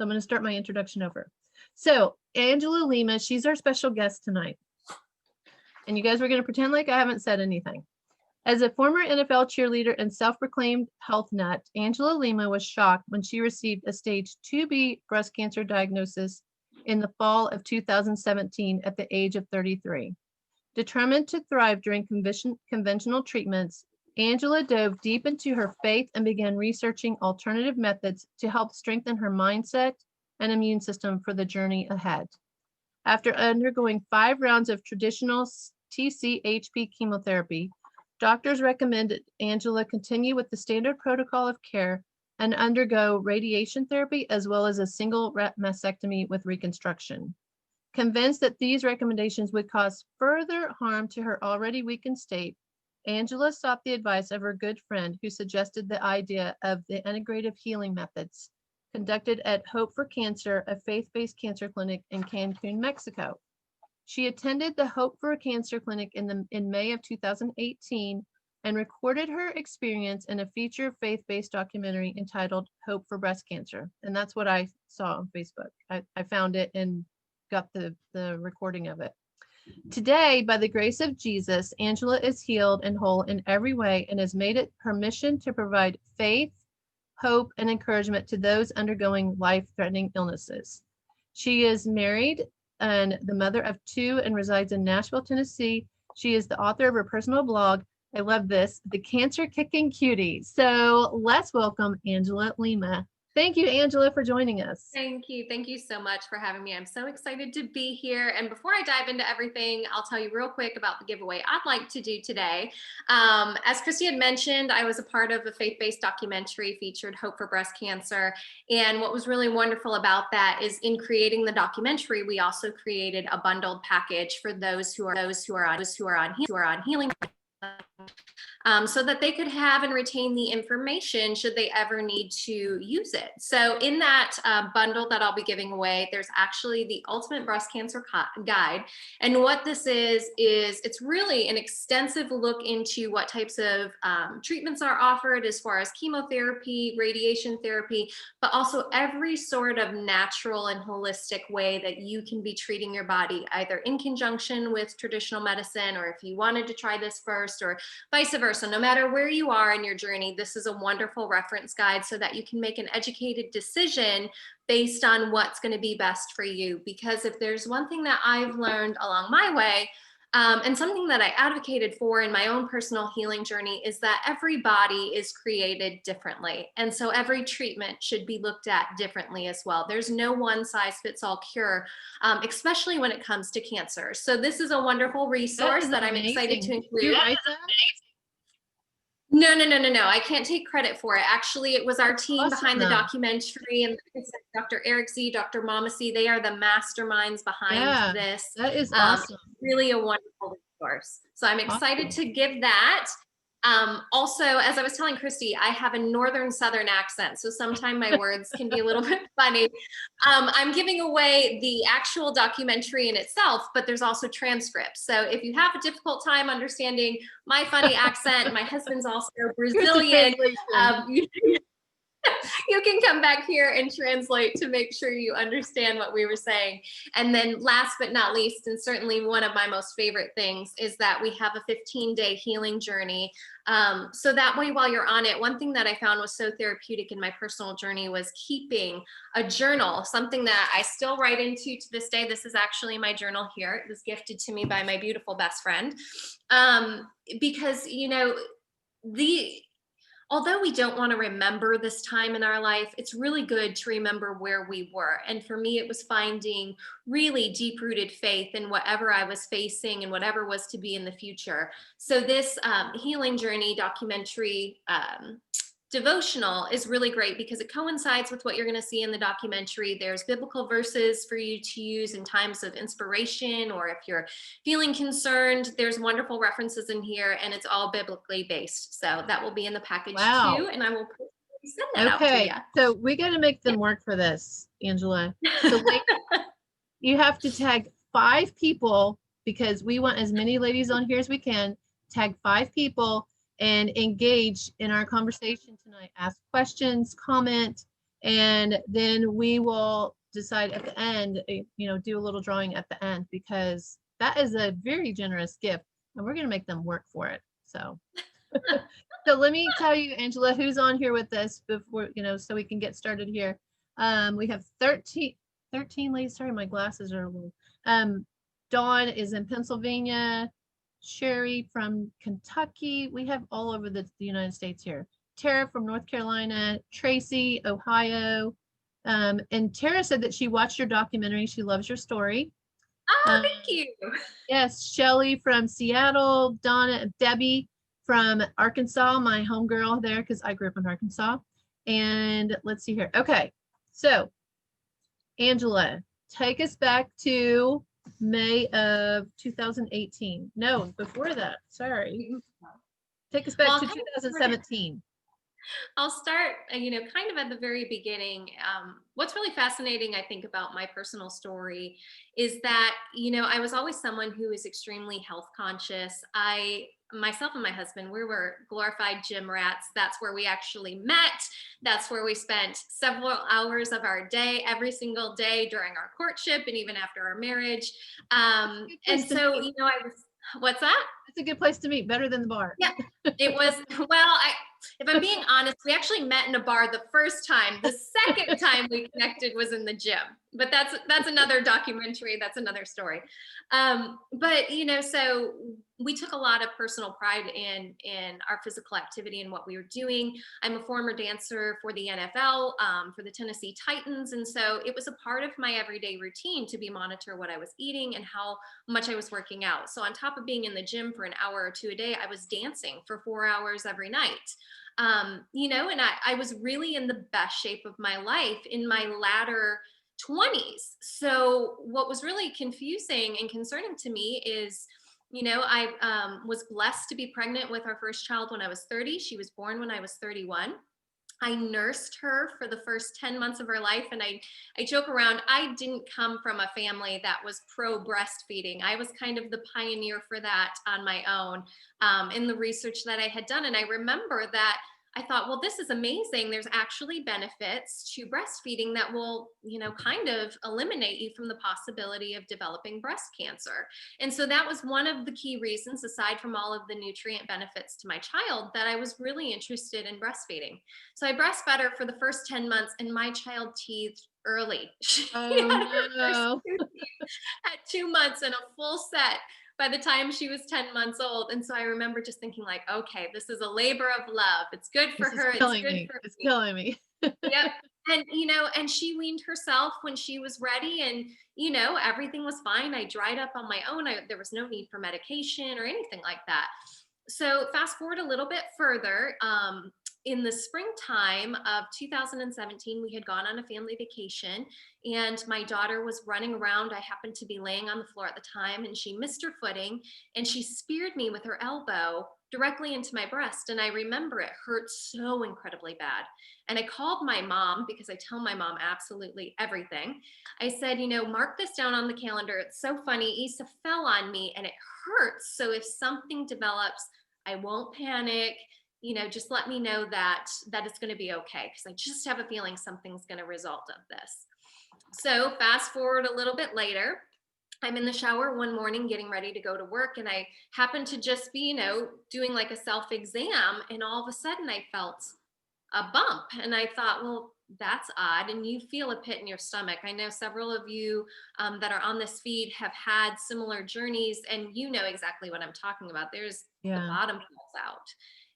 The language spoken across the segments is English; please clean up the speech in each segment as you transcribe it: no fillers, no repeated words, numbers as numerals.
I'm going to start my introduction over. So Angela Lima, she's our special guest tonight. And you guys were going to pretend like I haven't said anything. As a former NFL cheerleader and self-proclaimed health nut, Angela Lima was shocked when she received a stage 2B breast cancer diagnosis in the fall of 2017 at the age of 33. Determined to thrive during conventional treatments, Angela dove deep into her faith and began researching alternative methods to help strengthen her mindset and immune system for the journey ahead. After undergoing 5 rounds of traditional TCHP chemotherapy, doctors recommended Angela continue with the standard protocol of care and undergo radiation therapy as well as a single mastectomy with reconstruction. Convinced that these recommendations would cause further harm to her already weakened state, Angela sought the advice of her good friend who suggested the idea of the integrative healing methods conducted at Hope for Cancer, a faith-based cancer clinic in Cancun, Mexico. She attended the Hope for Cancer clinic in May of 2018 and recorded her experience in a feature faith-based documentary entitled Hope for Breast Cancer. And that's what I saw on Facebook. I found it and got the recording of it. Today, by the grace of Jesus, Angela is healed and whole in every way and has made it her mission to provide faith, hope, and encouragement to those undergoing life-threatening illnesses. She is married and the mother of 2 and resides in Nashville, Tennessee. She is the author of her personal blog. I love this, The Cancer Kicking Cutie. So let's welcome Angela Lima. Thank you, Angela, for joining us. Thank you. Thank you so much for having me. I'm so excited to be here. And before I dive into everything, I'll tell you real quick about the giveaway I'd like to do today. As Christy had mentioned, I was a part of a faith-based documentary featured Hope for Breast Cancer. And what was really wonderful about that is in creating the documentary, we also created a bundled package for those who are on healing. So that they could have and retain the information should they ever need to use it. So in that bundle that I'll be giving away, there's actually the Ultimate Breast Cancer Guide. And what this is it's really an extensive look into what types of treatments are offered as far as chemotherapy, radiation therapy, but also every sort of natural and holistic way that you can be treating your body, either in conjunction with traditional medicine, or if you wanted to try this first, or vice versa. So no matter where you are in your journey, this is a wonderful reference guide so that you can make an educated decision based on what's going to be best for you. Because if there's one thing that I've learned along my way, and something that I advocated for in my own personal healing journey, is that every body is created differently. And so every treatment should be looked at differently as well. There's no one size fits all cure, especially when it comes to cancer. So this is a wonderful resource that I'm excited to include. You write that? No. I can't take credit for it. Actually, it was our team behind the documentary, and Dr. Eric Z, Dr. Mama C, they are the masterminds behind this. That is awesome. Really a wonderful resource. So I'm excited to give that. Also, as I was telling Christy, I have a northern southern accent, so sometimes my words can be a little bit funny. I'm giving away the actual documentary in itself, but there's also transcripts. So if you have a difficult time understanding my funny accent, my husband's also Brazilian, you can come back here and translate to make sure you understand what we were saying. And then last but not least, and certainly one of my most favorite things, is that we have a 15-day healing journey. So that way, while you're on it, one thing that I found was so therapeutic in my personal journey was keeping a journal, something that I still write into to this day. This is actually my journal here. It was gifted to me by my beautiful best friend. Because, you know, although we don't want to remember this time in our life, it's really good to remember where we were. And for me, it was finding really deep-rooted faith in whatever I was facing and whatever was to be in the future. So this healing journey documentary devotional is really great because it coincides with what you're going to see in the documentary. There's biblical verses for you to use in times of inspiration, or if you're feeling concerned, there's wonderful references in here, and it's all biblically based. So that will be in the package too, and I will send that out to you. So we got to make them work for this, Angela. So you have to tag 5 people, because we want as many ladies on here as we can. Tag 5 people and engage in our conversation tonight. Ask questions, comment, And then we will decide at the end, do a little drawing at the end, because that is a very generous gift and we're going to make them work for it. So, so let me tell you, Angela, who's on here with us before, so we can get started here. We have 13 ladies. Sorry, my glasses are a little, Dawn is in Pennsylvania, Sherry from Kentucky. We have all over the United States here. Tara from North Carolina, Tracy, Ohio. And Tara said that she watched your documentary. She loves your story. Oh, thank you. Yes, Shelly from Seattle, Debbie from Arkansas, my homegirl there, because I grew up in Arkansas. And let's see here. Okay, so Angela, take us back to May of 2018. No, before that, sorry. Take us back to 2017. I'll start, kind of at the very beginning. What's really fascinating, I think, about my personal story is that, I was always someone who is extremely health conscious. Myself and my husband, we were glorified gym rats. That's where we actually met. That's where we spent several hours of our day, every single day during our courtship and even after our marriage. And so, what's that? It's a good place to meet, better than the bar. Yeah, it was. Well, if I'm being honest, we actually met in a bar the first time. The second time we connected was in the gym, but that's another documentary. That's another story. But so we took a lot of personal pride in our physical activity and what we were doing. I'm a former dancer for the NFL, for the Tennessee Titans, and so it was a part of my everyday routine to monitor what I was eating and how much I was working out. So on top of being in the gym for an hour or two a day, I was dancing for 4 hours every night. And I was really in the best shape of my life in my latter 20s. So what was really confusing and concerning to me is, I was blessed to be pregnant with our first child when I was 30. She was born when I was 31. I nursed her for the first 10 months of her life. And I joke around, I didn't come from a family that was pro breastfeeding. I was kind of the pioneer for that on my own in the research that I had done. And I remember that I thought, well, this is amazing. There's actually benefits to breastfeeding that will, kind of eliminate you from the possibility of developing breast cancer. And so that was one of the key reasons, aside from all of the nutrient benefits to my child, that I was really interested in breastfeeding. So I breastfed her for the first 10 months and my child teethed early. Oh, no. At 2 months and a full set by the time she was 10 months old. And so I remember just thinking like, okay, this is a labor of love. It's good for her. It's good for me. It's killing me. Yep. And, and she weaned herself when she was ready and, everything was fine. I dried up on my own. There was no need for medication or anything like that. So fast forward a little bit further, in the springtime of 2017, we had gone on a family vacation and my daughter was running around. I happened to be laying on the floor at the time and she missed her footing and she speared me with her elbow directly into my breast. And I remember it hurt so incredibly bad. And I called my mom because I tell my mom absolutely everything. I said, mark this down on the calendar. It's so funny. Issa fell on me and it hurts. So if something develops, I won't panic. Just let me know that it's going to be okay, because I just have a feeling something's going to result of this. So fast forward a little bit later, I'm in the shower one morning getting ready to go to work, and I happened to just be, doing like a self-exam, and all of a sudden I felt a bump, and I thought, well, that's odd. And you feel a pit in your stomach. I know several of you that are on this feed have had similar journeys, and you know exactly what I'm talking about. There's the bottom falls out.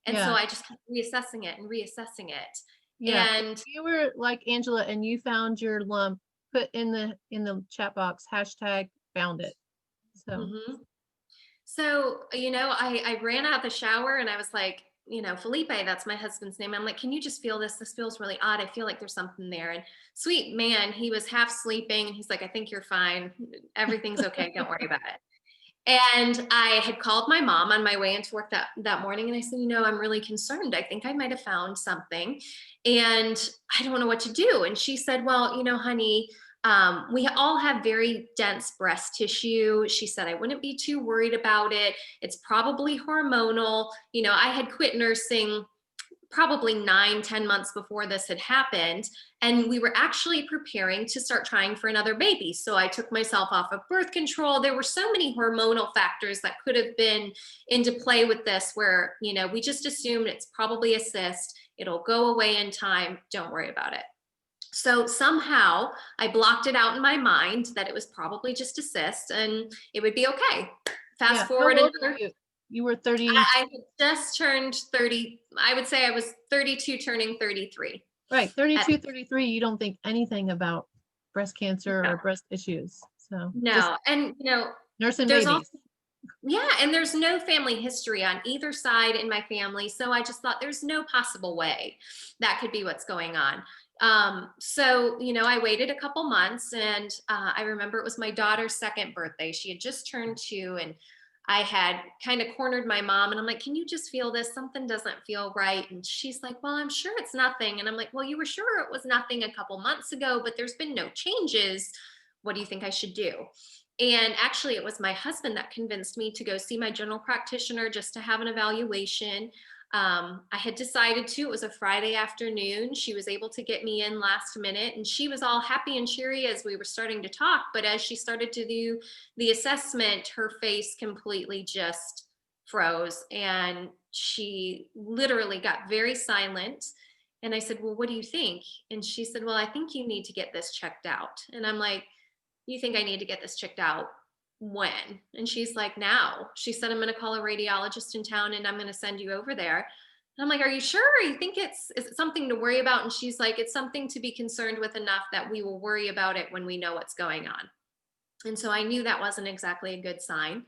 And so I just kept reassessing it. Yeah. And you were like Angela and you found your lump, put in the chat box, hashtag found it. So, so, I ran out the shower and I was like, Felipe, that's my husband's name. I'm like, can you just feel this? This feels really odd. I feel like there's something there. And sweet man, he was half sleeping and he's like, I think you're fine. Everything's okay. Don't worry about it. And I had called my mom on my way into work that morning. And I said, I'm really concerned. I think I might have found something and I don't know what to do. And she said, well, honey, we all have very dense breast tissue. She said, I wouldn't be too worried about it. It's probably hormonal. I had quit nursing probably 9, 10 months before this had happened. And we were actually preparing to start trying for another baby. So I took myself off of birth control. There were so many hormonal factors that could have been into play with this where, we just assumed it's probably a cyst. It'll go away in time. Don't worry about it. So somehow I blocked it out in my mind that it was probably just a cyst and it would be okay. Fast forward. How old were you? You were 30. I had just turned 30. I would say I was 32 turning 33. Right. 32, 33. You don't think anything about breast cancer or breast issues. So no. And nursing babies. And there's no family history on either side in my family. So I just thought there's no possible way that could be what's going on. So, I waited a couple months and I remember it was my daughter's second birthday. She had just turned 2 and I had kind of cornered my mom and I'm like, can you just feel this? Something doesn't feel right. And she's like, well, I'm sure it's nothing. And I'm like, well, you were sure it was nothing a couple months ago, but there's been no changes. What do you think I should do? And actually, it was my husband that convinced me to go see my general practitioner just to have an evaluation. I had decided to. It was a Friday afternoon. She was able to get me in last minute, and she was all happy and cheery as we were starting to talk. But as she started to do the assessment, her face completely just froze, and she literally got very silent. And I said, well, what do you think? And she said, well, I think you need to get this checked out. And I'm like, you think I need to get this checked out? When? And she's like, now. She said, I'm going to call a radiologist in town and I'm going to send you over there. And I'm like, are you sure? You think is it something to worry about? And she's like, it's something to be concerned with enough that we will worry about it when we know what's going on. And so I knew that wasn't exactly a good sign.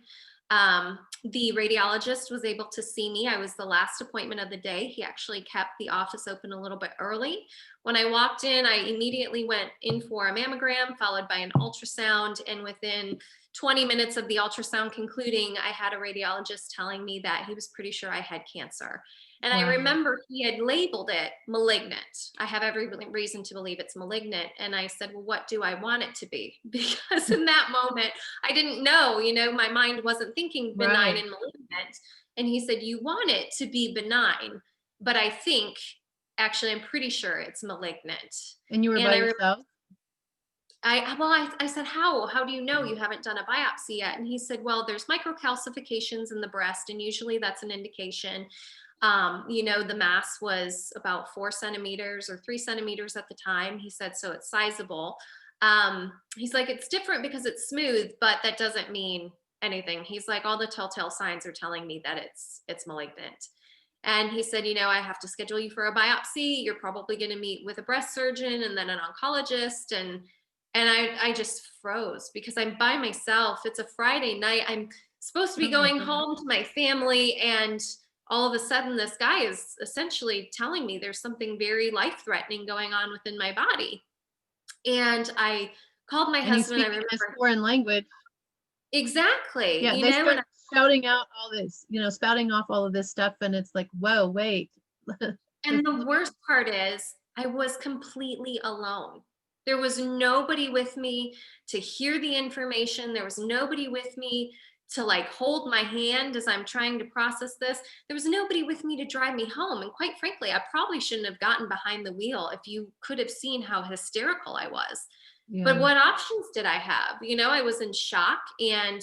The radiologist was able to see me. I was the last appointment of the day. He actually kept the office open a little bit early. When I walked in, I immediately went in for a mammogram, followed by an ultrasound. And within 20 minutes of the ultrasound concluding, I had a radiologist telling me that he was pretty sure I had cancer. And I remember he had labeled it malignant. I have every reason to believe it's malignant. And I said, well, what do I want it to be? Because in that moment, I didn't know, my mind wasn't thinking benign and malignant. And he said, you want it to be benign, but I think, actually, I'm pretty sure it's malignant. And you were by yourself? I said, how do you know you haven't done a biopsy yet? And he said, well, there's microcalcifications in the breast, and usually that's an indication. The mass was about 4 centimeters or 3 centimeters at the time. He said, so it's sizable. He's like, it's different because it's smooth, but that doesn't mean anything. He's like, all the telltale signs are telling me that it's malignant. And he said, I have to schedule you for a biopsy. You're probably going to meet with a breast surgeon and then an oncologist. And I just froze because I'm by myself. It's a Friday night. I'm supposed to be going home to my family. And all of a sudden, this guy is essentially telling me there's something very life-threatening going on within my body. And I called my husband. I remember this foreign language. Exactly. Yeah, they start shouting out all this, spouting off all of this stuff, and it's like, whoa, wait. And the worst part is, I was completely alone. There was nobody with me to hear the information. There was nobody with me to hold my hand as I'm trying to process this. There was nobody with me to drive me home. And quite frankly, I probably shouldn't have gotten behind the wheel if you could have seen how hysterical I was. Yeah. But what options did I have? I was in shock and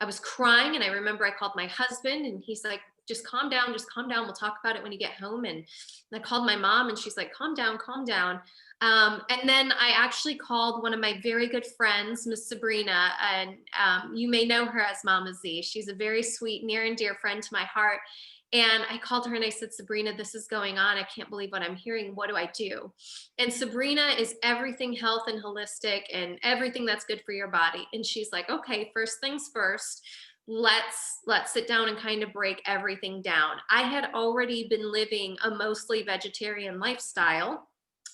I was crying. And I remember I called my husband and he's like, just calm down. We'll talk about it when you get home. And I called my mom and she's like, calm down. And then I actually called one of my very good friends, Miss Sabrina, and you may know her as Mama Z. She's a very sweet, near and dear friend to my heart. And I called her and I said, Sabrina, this is going on. I can't believe what I'm hearing. What do I do? And Sabrina is everything health and holistic and everything that's good for your body. And she's like, okay, first things first. Let's sit down and kind of break everything down. I had already been living a mostly vegetarian lifestyle,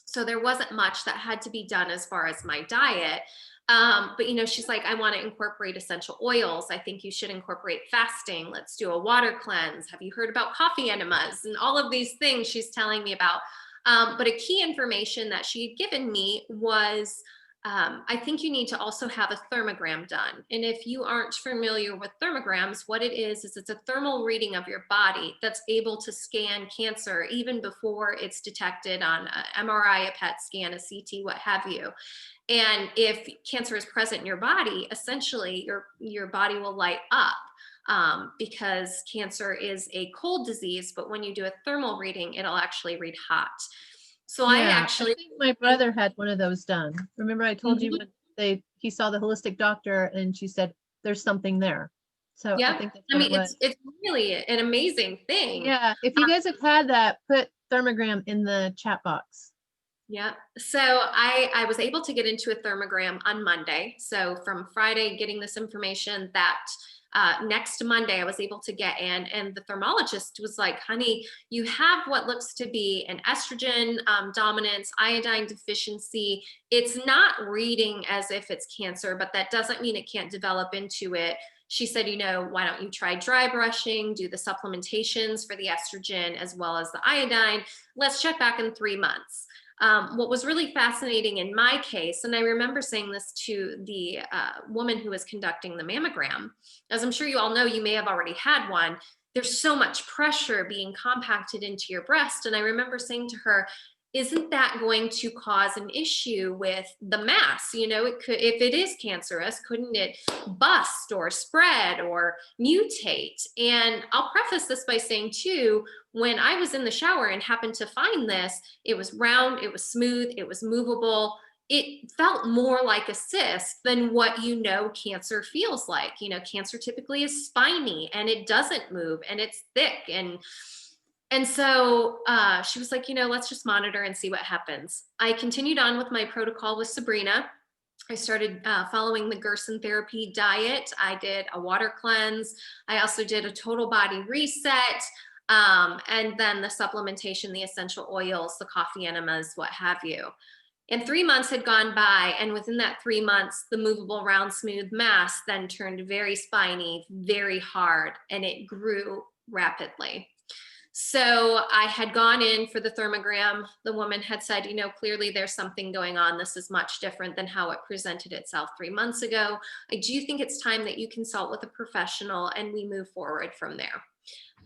so there wasn't much that had to be done as far as my diet. But she's like, I want to incorporate essential oils. I think you should incorporate fasting. Let's do a water cleanse. Have you heard about coffee enemas? And all of these things she's telling me about. But a key information that she had given me was I think you need to also have a thermogram done. And if you aren't familiar with thermograms, what it is it's a thermal reading of your body that's able to scan cancer even before it's detected on an MRI, a PET scan, a CT, what have you. And if cancer is present in your body, essentially your body will light up, because cancer is a cold disease, but when you do a thermal reading, it'll actually read hot. So I Yeah, I actually, think my brother had one of those done. Remember I told you Mhm. when he saw the holistic doctor and she said, there's something there. So I Yep. think that's I what it mean, was. it's really an amazing thing. Yeah, if you guys have had that, put thermogram in the chat box. Yeah. So I was able to get into a thermogram on Monday. So from Friday, getting this information, that next Monday I was able to get in, and the thermologist was like, honey, you have what looks to be an estrogen dominance, iodine deficiency. It's not reading as if it's cancer, but that doesn't mean it can't develop into it. She said, why don't you try dry brushing, do the supplementations for the estrogen as well as the iodine. Let's check back in 3 months. What was really fascinating in my case, and I remember saying this to the woman who was conducting the mammogram, as I'm sure you all know, you may have already had one. There's so much pressure being compacted into your breast. And I remember saying to her, isn't that going to cause an issue with the mass? It could, if it is cancerous, couldn't it bust or spread or mutate? And I'll preface this by saying, too, when I was in the shower and happened to find this, it was round, it was smooth, it was movable. It felt more like a cyst than what cancer feels like. Cancer typically is spiny and it doesn't move and it's thick. And so she was like, let's just monitor and see what happens. I continued on with my protocol with Sabrina. I started following the Gerson therapy diet. I did a water cleanse. I also did a total body reset. And then the supplementation, the essential oils, the coffee enemas, what have you. And 3 months had gone by. And within that 3 months, the movable round smooth mass then turned very spiny, very hard, and it grew rapidly. So I had gone in for the thermogram. The woman had said, clearly there's something going on. This is much different than how it presented itself 3 months ago. I do think it's time that you consult with a professional and we move forward from there.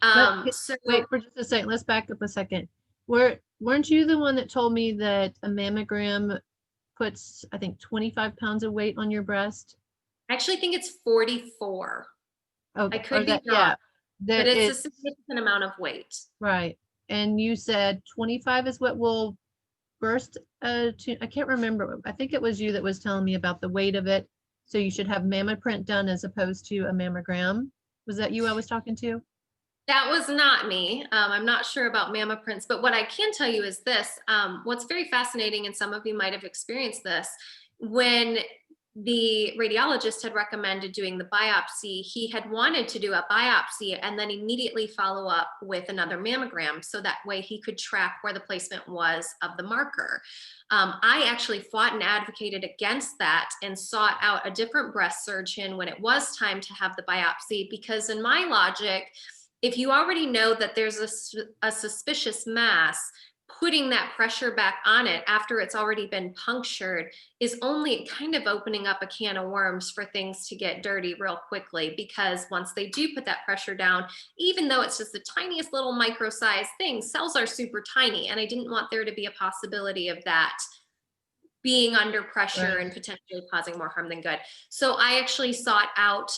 Wait for just a second. Let's back up a second. Weren't you the one that told me that a mammogram puts, I think, 25 pounds of weight on your breast? I actually think it's 44. Okay. I could be wrong, yeah, but it's a significant amount of weight. Right. And you said 25 is what will burst I can't remember. I think it was you that was telling me about the weight of it. So you should have mammoprint done as opposed to a mammogram. Was that you I was talking to? That was not me. I'm not sure about mammoprints, but what I can tell you is this. What's very fascinating, and some of you might have experienced this, when the radiologist had recommended doing the biopsy, he had wanted to do a biopsy and then immediately follow up with another mammogram. So that way he could track where the placement was of the marker. I actually fought and advocated against that and sought out a different breast surgeon when it was time to have the biopsy, because in my logic, if you already know that there's a suspicious mass, putting that pressure back on it after it's already been punctured is only kind of opening up a can of worms for things to get dirty real quickly. Because once they do put that pressure down, even though it's just the tiniest little micro-sized thing, cells are super tiny. And I didn't want there to be a possibility of that being under pressure and potentially causing more harm than good. So I actually sought out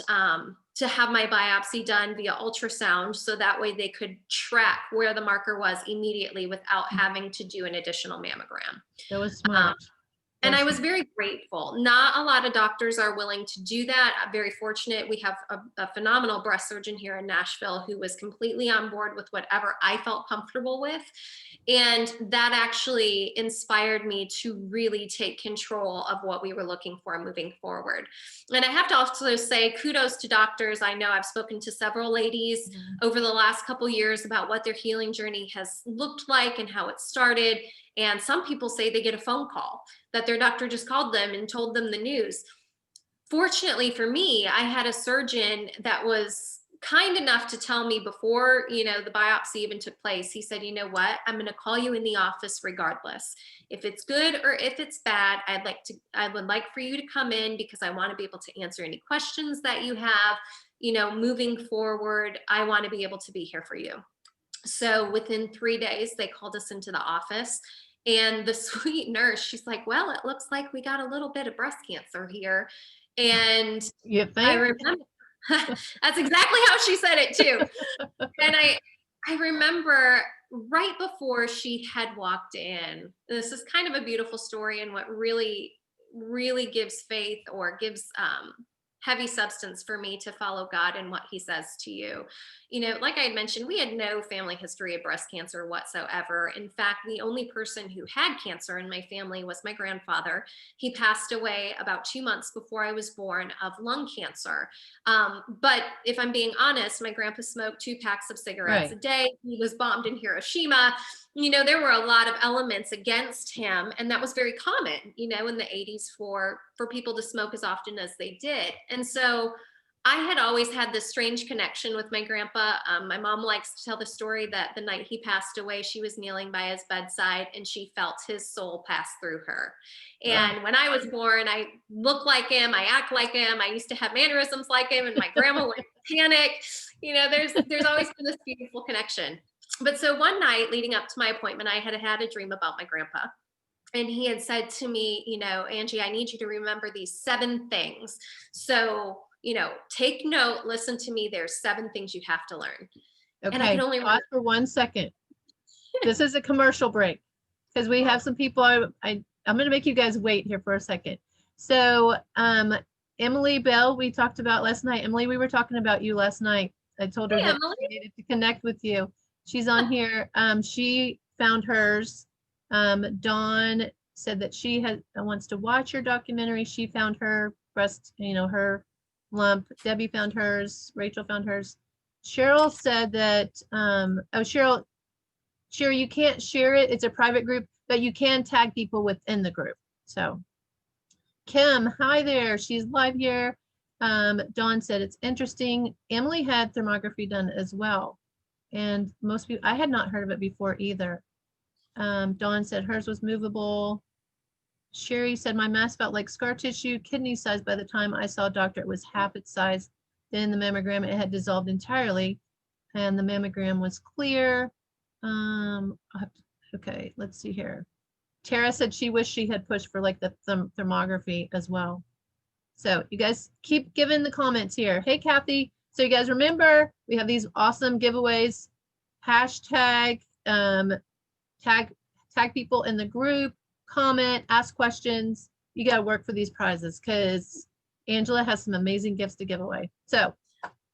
to have my biopsy done via ultrasound, so that way they could track where the marker was immediately without having to do an additional mammogram. That was smart. And I was very grateful. Not a lot of doctors are willing to do that. I'm very fortunate. We have a phenomenal breast surgeon here in Nashville who was completely on board with whatever I felt comfortable with. And that actually inspired me to really take control of what we were looking for moving forward. And I have to also say kudos to doctors. I know I've spoken to several ladies over the last couple years about what their healing journey has looked like and how it started. And some people say they get a phone call that their doctor just called them and told them the news. Fortunately for me, I had a surgeon that was kind enough to tell me before, the biopsy even took place. He said, you know what, I'm going to call you in the office regardless. If it's good or if it's bad, I would like for you to come in because I want to be able to answer any questions that you have, moving forward. I want to be able to be here for you. So within 3 days, they called us into the office, and the sweet nurse, she's like, well, it looks like we got a little bit of breast cancer here. And You I think? remember that's exactly how she said it too. And I remember right before she had walked in, this is kind of a beautiful story, and what really, really gives faith, or gives heavy substance for me to follow God and what he says to you. Like I had mentioned, we had no family history of breast cancer whatsoever. In fact, the only person who had cancer in my family was my grandfather. He passed away about 2 months before I was born of lung cancer. But if I'm being honest, my grandpa smoked 2 packs of cigarettes a Right. day. He was bombed in Hiroshima. There were a lot of elements against him, and that was very common, in the 80s for people to smoke as often as they did. And so I had always had this strange connection with my grandpa. My mom likes to tell the story that the night he passed away, she was kneeling by his bedside and she felt his soul pass through her. And when I was born, I look like him, I act like him, I used to have mannerisms like him, and my grandma would panic. There's always been this beautiful connection. But so one night leading up to my appointment, I had had a dream about my grandpa. And he had said to me, Angie, I need you to remember these 7 things. So, take note, listen to me. There's 7 things you have to learn. And I Okay, could only pause for 1 second. This is a commercial break because we have some people. I'm going to make you guys wait here for a second. So, Emily Bell, we talked about last night. Emily, we were talking about you last night. I told her Hey, that Emily. she needed to connect with you. She's on here. She found hers. Dawn said that she wants to watch your documentary. She found her breast, her lump. Debbie found hers. Rachel found hers. Cheryl said that, Cheryl, you can't share it. It's a private group, but you can tag people within the group. So Kim, hi there. She's live here. Dawn said it's interesting. Emily had thermography done as well. And most people, I had not heard of it before either. Dawn said hers was movable. Sherry said my mass felt like scar tissue, kidney size. By the time I saw a doctor, it was half its size. Then the mammogram, it had dissolved entirely, and the mammogram was clear. Okay, let's see here. Tara said she wished she had pushed for like the thermography as well. So you guys keep giving the comments here. Hey, Kathy. So you guys remember, we have these awesome giveaways. Hashtag, tag people in the group, comment, ask questions. You got to work for these prizes because Angela has some amazing gifts to give away. So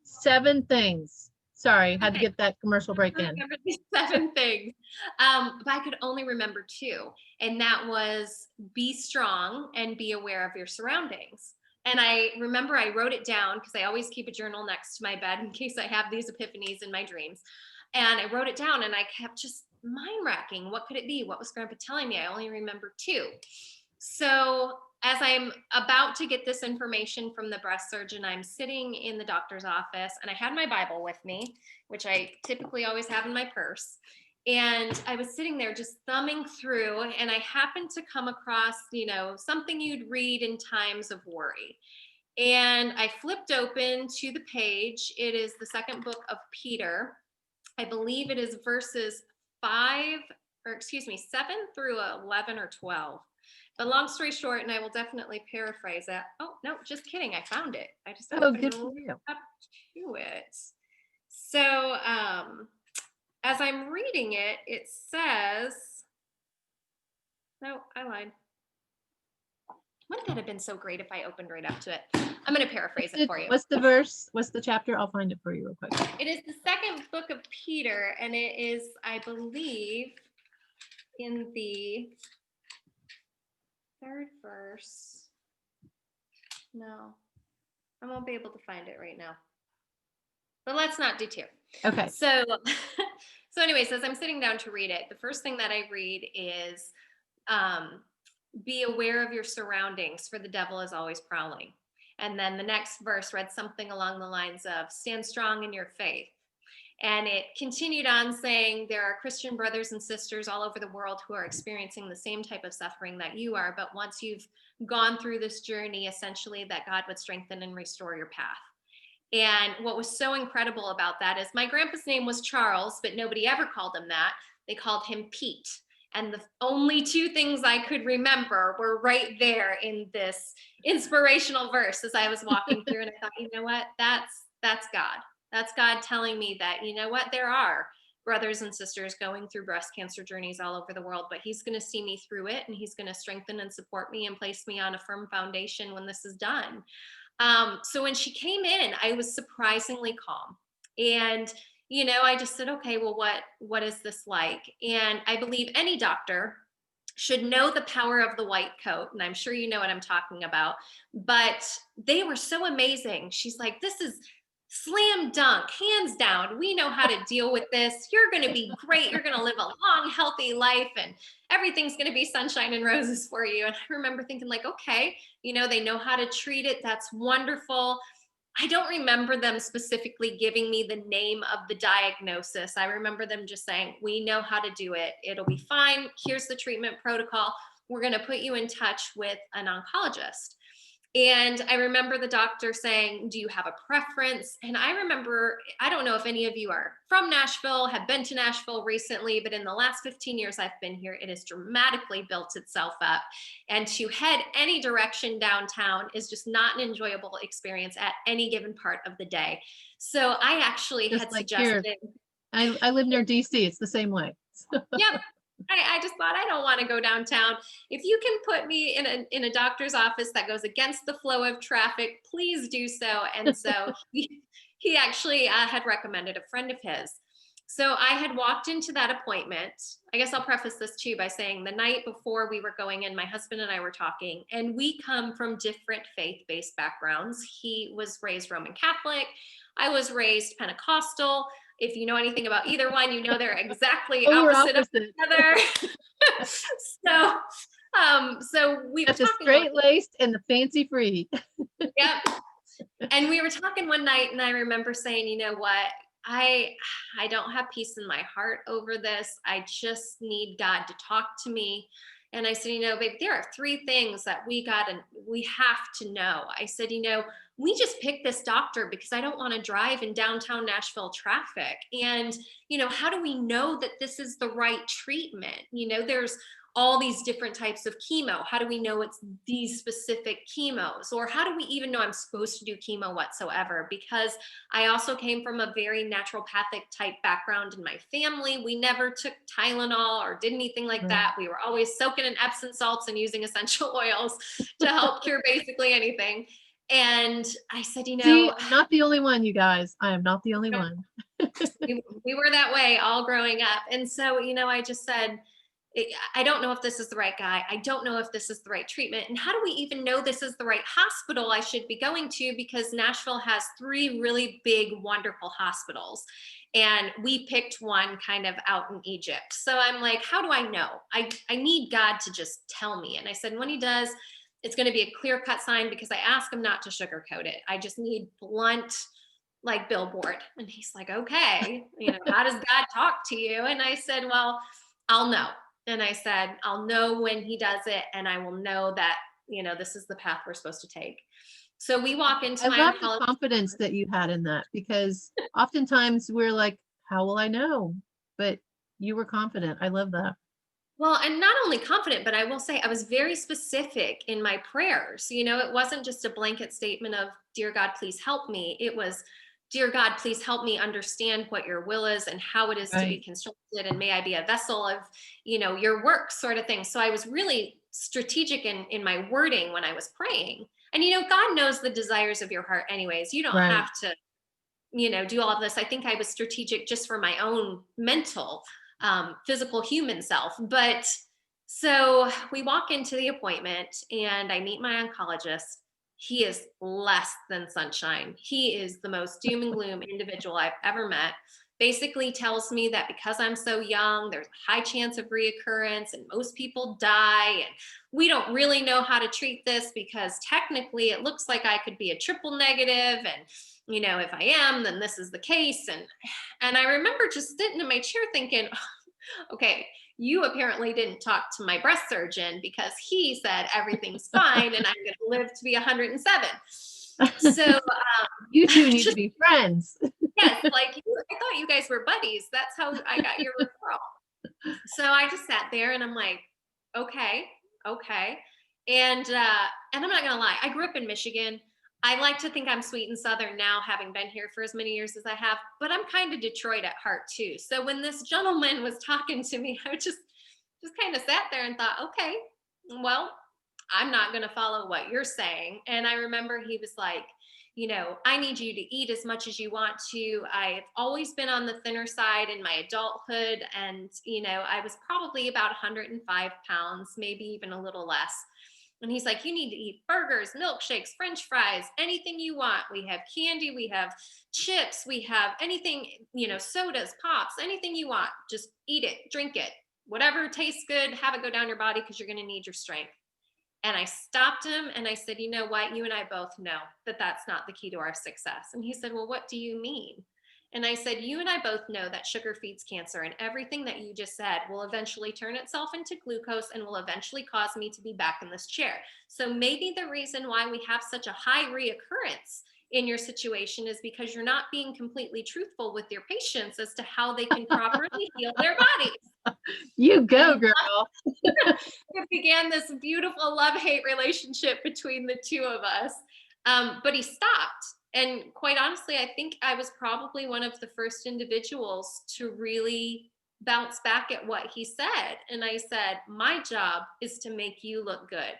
7 things. Sorry, had to get that commercial break in. I remember these 7 things. But I could only remember 2. And that was be strong and be aware of your surroundings. And I remember I wrote it down because I always keep a journal next to my bed in case I have these epiphanies in my dreams. And I wrote it down and I kept just mind racking. What could it be? What was Grandpa telling me? I only remember 2. So as I'm about to get this information from the breast surgeon, I'm sitting in the doctor's office and I had my Bible with me, which I typically always have in my purse. And I was sitting there just thumbing through, and I happened to come across, something you'd read in times of worry. And I flipped open to the page. It is the 2nd book of Peter. I believe it is verses 7 through 11 or 12. But long story short, and I will definitely paraphrase that. Oh, no, just kidding. I found it. I just opened Good for you. up to it. So as I'm reading it, it says, no, I lied. Wouldn't that have been so great if I opened right up to it? I'm going to paraphrase it for you. What's the verse? What's the chapter? I'll find it for you real quick. It is the 2nd book of Peter, and it is, I believe, in the 3rd verse. No, I won't be able to find it right now. But let's not do 2. Okay. So anyways, as I'm sitting down to read it, the first thing that I read is, be aware of your surroundings, for the devil is always prowling. And then the next verse read something along the lines of, stand strong in your faith. And it continued on saying, there are Christian brothers and sisters all over the world who are experiencing the same type of suffering that you are. But once you've gone through this journey, essentially, that God would strengthen and restore your path. And what was so incredible about that is my grandpa's name was Charles, but nobody ever called him that. They called him Pete. And the only two things I could remember were right there in this inspirational verse as I was walking through. And I thought, you know what? That's God. That's God telling me that, you know what? There are brothers and sisters going through breast cancer journeys all over the world, but he's going to see me through it, and he's going to strengthen and support me and place me on a firm foundation when this is done. So when she came in, I was surprisingly calm. And, I just said, okay, well, what is this like? And I believe any doctor should know the power of the white coat. And I'm sure you know what I'm talking about, but they were so amazing. She's like, this is slam dunk, hands down. We know how to deal with this. You're going to be great. You're going to live a long, healthy life, and everything's going to be sunshine and roses for you. And I remember thinking, like, okay, they know how to treat it. That's wonderful. I don't remember them specifically giving me the name of the diagnosis. I remember them just saying, we know how to do it. It'll be fine. Here's the treatment protocol. We're going to put you in touch with an oncologist. And I remember the doctor saying, do you have a preference? And I remember, I don't know if any of you are from Nashville, have been to Nashville recently, but in the last 15 years I've been here, it has dramatically built itself up. And to head any direction downtown is just not an enjoyable experience at any given part of the day. So I actually Just had like suggested. here. I live near DC. It's the same way. Yep. I just thought, I don't want to go downtown. If you can put me in a doctor's office that goes against the flow of traffic, please do so. And so he actually had recommended a friend of his. So I had walked into that appointment. I guess I'll preface this too by saying the night before we were going in, my husband and I were talking, and we come from different faith-based backgrounds. He was raised Roman Catholic. I was raised Pentecostal. If you know anything about either one, they're exactly opposite of each other. So we were Got the talking. straight-laced and the fancy free. Yep. And we were talking one night, and I remember saying, you know what? I don't have peace in my heart over this. I just need God to talk to me. And I said, babe, there are three things that we have to know. I said, we just picked this doctor because I don't want to drive in downtown Nashville traffic. And, how do we know that this is the right treatment? There's all these different types of chemo. How do we know it's these specific chemos? Or how do we even know I'm supposed to do chemo whatsoever? Because I also came from a very naturopathic type background in my family. We never took Tylenol or did anything like that. We were always soaking in Epsom salts and using essential oils to help cure basically anything. And I said, See, I'm not the only one, you guys. I am not the only one. we were that way all growing up. And so, I just said, I don't know if this is the right guy. I don't know if this is the right treatment. And how do we even know this is the right hospital I should be going to? Because Nashville has 3 really big, wonderful hospitals. And we picked one kind of out in Egypt. So I'm like, how do I know? I need God to just tell me. And I said, when he does, it's going to be a clear-cut sign, because I ask him not to sugarcoat it. I just need blunt, like billboard. And he's like, okay, how does God talk to you? And I said, well, I'll know. And I said, I'll know when he does it, and I will know that, this is the path we're supposed to take. So we walk into I love the confidence that you had in that, because oftentimes we're like, how will I know? But you were confident. I love that. Well, and not only confident, but I will say I was very specific in my prayers. It wasn't just a blanket statement of, dear God, please help me. It was, dear God, please help me understand what your will is and how it is to be constructed. And may I be a vessel of, your work, sort of thing. So I was really strategic in my wording when I was praying. And, God knows the desires of your heart anyways. You don't have to, do all of this. I think I was strategic just for my own mental, physical human self. But so we walk into the appointment and I meet my oncologist. He is less than sunshine. He is the most doom and gloom individual I've ever met. basically tells me that because I'm so young, there's a high chance of reoccurrence and most people die. And we don't really know how to treat this because technically it looks like I could be a triple negative. And, if I am, then this is the case. And I remember just sitting in my chair thinking, okay, you apparently didn't talk to my breast surgeon because he said everything's fine and I'm going to live to be 107. So You two need to just, be friends. yes, like I thought you guys were buddies. That's how I got your referral. So I just sat there and I'm like, okay, okay. And I'm not gonna lie, I grew up in Michigan. I like to think I'm sweet and southern now, having been here for as many years as I have, but I'm kind of Detroit at heart too. So when this gentleman was talking to me, I just kind of sat there and thought, okay, well, I'm not going to follow what you're saying. And I remember he was like, I need you to eat as much as you want to. I've always been on the thinner side in my adulthood. And, I was probably about 105 pounds, maybe even a little less. And he's like, you need to eat burgers, milkshakes, French fries, anything you want. We have candy, we have chips, we have anything, sodas, pops, anything you want. Just eat it, drink it, whatever tastes good, have it go down your body because you're going to need your strength. And I stopped him and I said, you know what? You and I both know that that's not the key to our success. And he said, well, what do you mean? And I said, you and I both know that sugar feeds cancer, and everything that you just said will eventually turn itself into glucose and will eventually cause me to be back in this chair. So maybe the reason why we have such a high reoccurrence in your situation is because you're not being completely truthful with your patients as to how they can properly heal their bodies. You go, girl. It began this beautiful love-hate relationship between the two of us. But he stopped. And quite honestly, I think I was probably one of the first individuals to really bounce back at what he said. And I said, my job is to make you look good.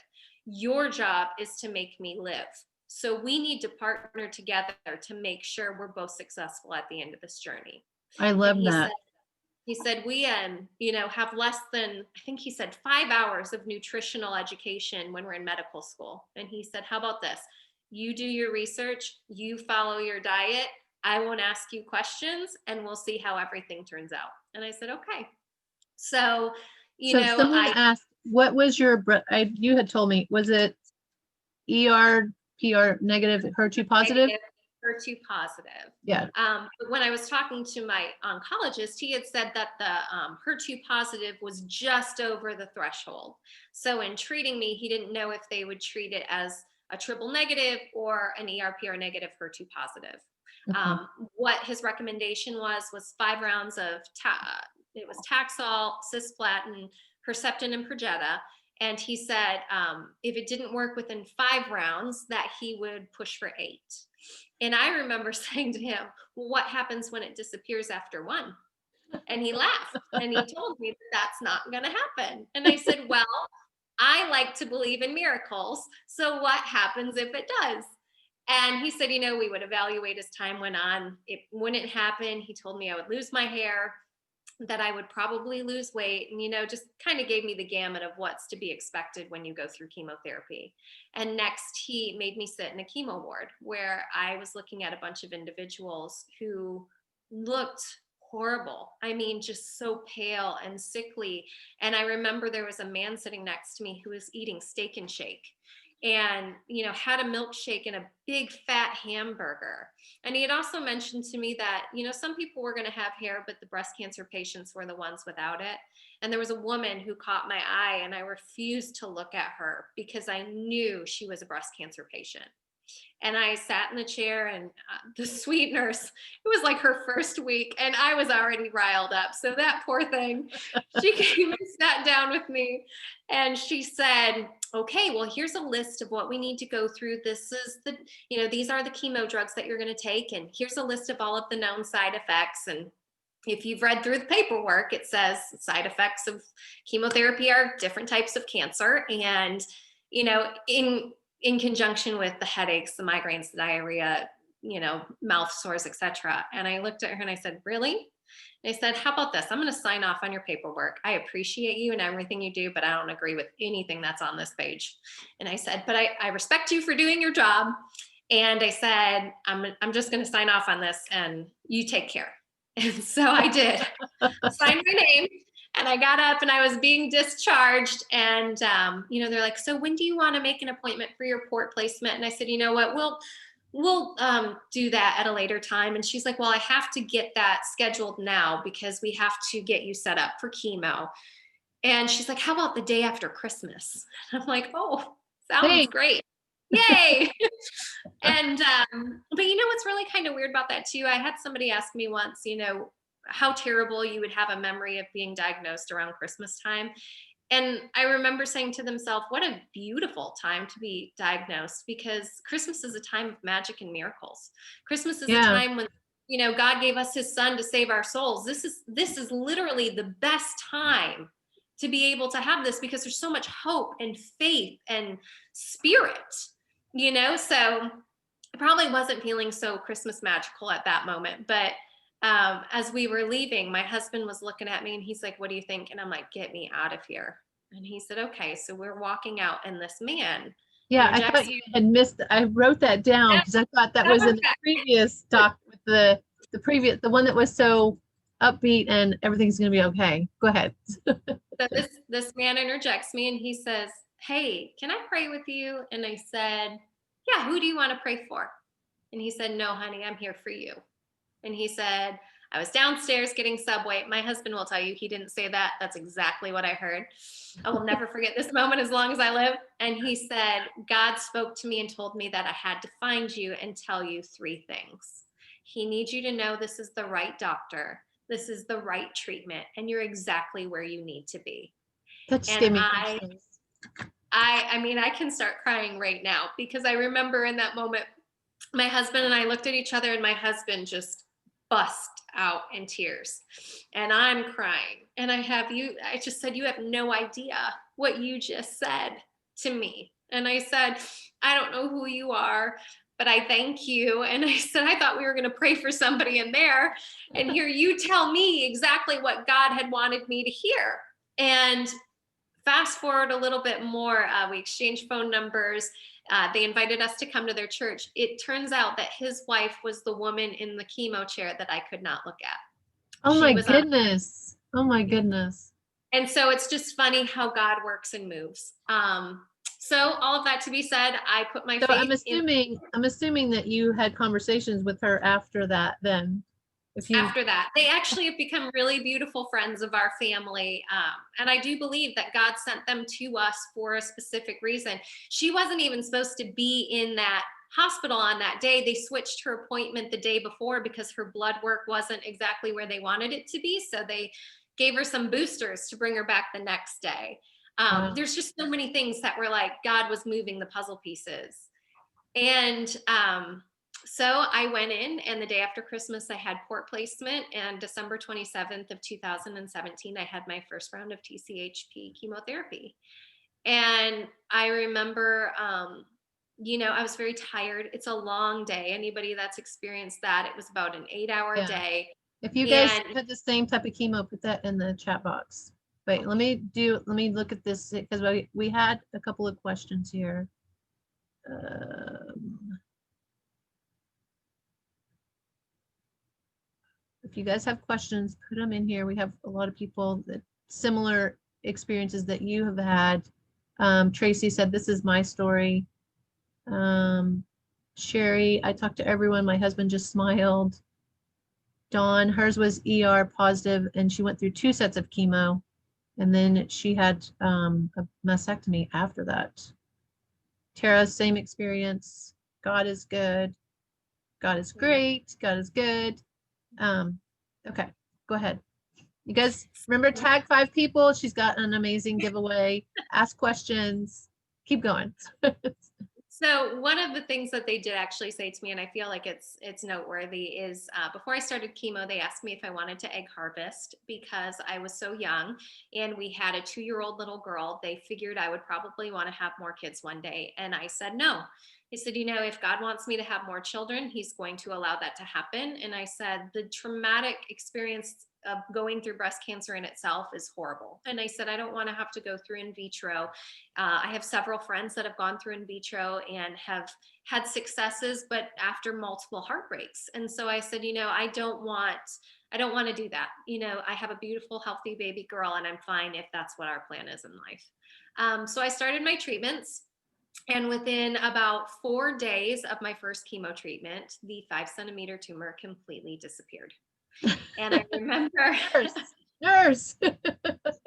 Your job is to make me live. So we need to partner together to make sure we're both successful at the end of this journey. I love that. He said, we, have less than, I think he said 5 hours of nutritional education when we're in medical school. And he said, how about this? You do your research, you follow your diet. I won't ask you questions and we'll see how everything turns out. And I said, okay. So, someone asked, what was your, you had told me, was it ER, PR negative, HER2 positive? HER2 positive. Yeah. But when I was talking to my oncologist, he had said that the HER2 positive was just over the threshold. So in treating me, he didn't know if they would treat it as a triple negative or an ER/PR negative HER2 positive. Okay. What his recommendation was 5 rounds of it was Taxol, cisplatin, Herceptin, and Perjeta. And he said if it didn't work within 5 rounds, that he would push for 8. And I remember saying to him, well, what happens when it disappears after 1? And he laughed and he told me that that's not going to happen. And I said, well, I like to believe in miracles. So what happens if it does? And he said, we would evaluate as time went on. It wouldn't happen. He told me I would lose my hair, that I would probably lose weight, and, just kind of gave me the gamut of what's to be expected when you go through chemotherapy. And next, he made me sit in a chemo ward where I was looking at a bunch of individuals who looked horrible. I mean, just so pale and sickly. And I remember there was a man sitting next to me who was eating Steak and Shake and, had a milkshake and a big fat hamburger. And he had also mentioned to me that, some people were going to have hair, but the breast cancer patients were the ones without it. And there was a woman who caught my eye and I refused to look at her because I knew she was a breast cancer patient. And I sat in the chair and the sweet nurse, it was like her first week and I was already riled up. So that poor thing, she came and sat down with me and she said, okay, well, here's a list of what we need to go through. This is these are the chemo drugs that you're going to take. And here's a list of all of the known side effects. And if you've read through the paperwork, it says side effects of chemotherapy are different types of cancer. And, in conjunction with the headaches, the migraines, the diarrhea, mouth sores, etc. And I looked at her and I said, really? And I said, how about this? I'm going to sign off on your paperwork. I appreciate you and everything you do, but I don't agree with anything that's on this page. And I said, but I respect you for doing your job. And I said, I'm just going to sign off on this and you take care. And so I did. I signed my name and I got up and I was being discharged. And, they're like, so when do you want to make an appointment for your port placement? And I said, you know what, we'll do that at a later time. And she's like, well, I have to get that scheduled now because we have to get you set up for chemo. And she's like, how about the day after Christmas? And I'm like, oh, sounds Thanks. great. Yay. And, but what's really kind of weird about that too? I had somebody ask me once, how terrible you would have a memory of being diagnosed around Christmas time. And I remember saying to themselves, what a beautiful time to be diagnosed, because Christmas is a time of magic and miracles. Christmas is a Yeah. time when, God gave us his son to save our souls. This is literally the best time to be able to have this, because there's so much hope and faith and spirit, so I probably wasn't feeling so Christmas magical at that moment. But as we were leaving, my husband was looking at me and he's like, what do you think? And I'm like, get me out of here. And he said, okay. So we're walking out and this man Yeah, I interjects. thought you had missed, I wrote that down because I thought that was in the previous talk with the the one that was so upbeat and everything's going to be okay. Go ahead. So this man interjects me and he says, hey, can I pray with you? And I said, yeah, who do you want to pray for? And he said, no, honey, I'm here for you. And he said, I was downstairs getting Subway. My husband will tell you he didn't say that. That's exactly what I heard. I will never forget this moment as long as I live. And he said, God spoke to me and told me that I had to find you and tell you 3 things. He needs you to know this is the right doctor. This is the right treatment. And you're exactly where you need to be. That just And gave me I goosebumps. can start crying right now, because I remember in that moment, my husband and I looked at each other and my husband just bust out in tears and I'm crying. And I just said, you have no idea what you just said to me. And I said, I don't know who you are, but I thank you. And I said, I thought we were going to pray for somebody in there. And here you tell me exactly what God had wanted me to hear. And fast forward a little bit more, we exchanged phone numbers. They invited us to come to their church. It turns out that his wife was the woman in the chemo chair that I could not look at. Oh my goodness. Oh my goodness. And so it's just funny how God works and moves. So all of that to be said, I put my So faith I'm assuming that you had conversations with her after that then. After that, they actually have become really beautiful friends of our family. And I do believe that God sent them to us for a specific reason. She wasn't even supposed to be in that hospital on that day. They switched her appointment the day before because her blood work wasn't exactly where they wanted it to be. So they gave her some boosters to bring her back the next day. Wow. There's just so many things that were like God was moving the puzzle pieces. And so I went in, and the day after Christmas, I had port placement, and December 27th of 2017, I had my first round of TCHP chemotherapy. And I remember, I was very tired. It's a long day. Anybody that's experienced that, it was about an 8-hour day. If you guys had the same type of chemo, put that in the chat box. Wait, let me look at this, because we had a couple of questions here. If you guys have questions, put them in here. We have a lot of people that similar experiences that you have had. Tracy said, this is my story. Sherry, I talked to everyone. My husband just smiled. Dawn, hers was ER positive, and she went through 2 sets of chemo. And then she had a mastectomy after that. Tara, same experience. God is good. God is great. God is good. Okay, go ahead. You guys remember, tag 5 people. She's got an amazing giveaway. Ask questions. Keep going. So one of the things that they did actually say to me, and I feel like it's noteworthy, is before I started chemo, they asked me if I wanted to egg harvest because I was so young and we had a 2-year-old little girl. They figured I would probably want to have more kids one day. And I said, no. He said, if God wants me to have more children, he's going to allow that to happen. And I said, the traumatic experience of going through breast cancer in itself is horrible. And I said, I don't want to have to go through in vitro. I have several friends that have gone through in vitro and have had successes, but after multiple heartbreaks. And so I said, I I don't want to do that. You know, I have a beautiful, healthy baby girl, and I'm fine if that's what our plan is in life. So I started my treatments. And within about 4 days of my first chemo treatment, the 5 centimeter tumor completely disappeared. And I remember Nurse.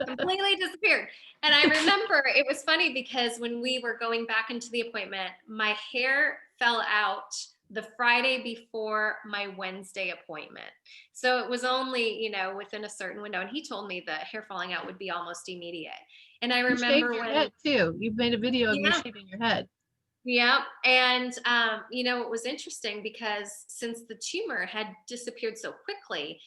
completely disappeared. And I remember it was funny because when we were going back into the appointment, my hair fell out the Friday before my Wednesday appointment. So it was only, you know, within a certain window. And he told me the hair falling out would be almost immediate. And I You shaved remember your when, head too. You've made a video of you yeah, shaving your head. yeah. And, you know, it was interesting because since the tumor had disappeared so quickly,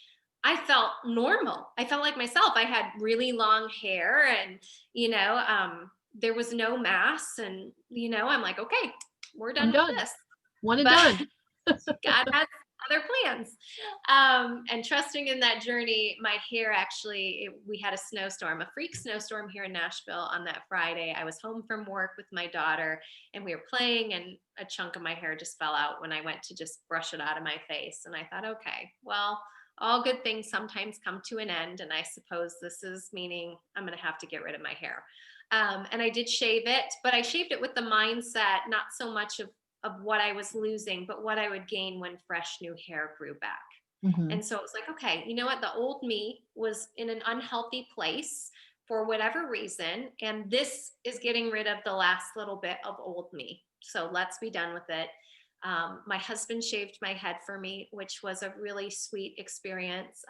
I felt normal. I felt like myself. I had really long hair and, you know, there was no mass. And, you know, I'm like, okay, we're I'm done with done. this. One and But done. God has other plans. And trusting in that journey, my hair actually, we had a snowstorm, a freak snowstorm here in Nashville on that Friday. I was home from work with my daughter and we were playing, and a chunk of my hair just fell out when I went to just brush it out of my face. And I thought, okay, well, all good things sometimes come to an end. And I suppose this is meaning I'm going to have to get rid of my hair. And I did shave it, but I shaved it with the mindset, not so much of what I was losing, but what I would gain when fresh new hair grew back. Mhm. And so it was like, okay, you know what? The old me was in an unhealthy place for whatever reason. And this is getting rid of the last little bit of old me. So let's be done with it. My husband shaved my head for me, which was a really sweet experience.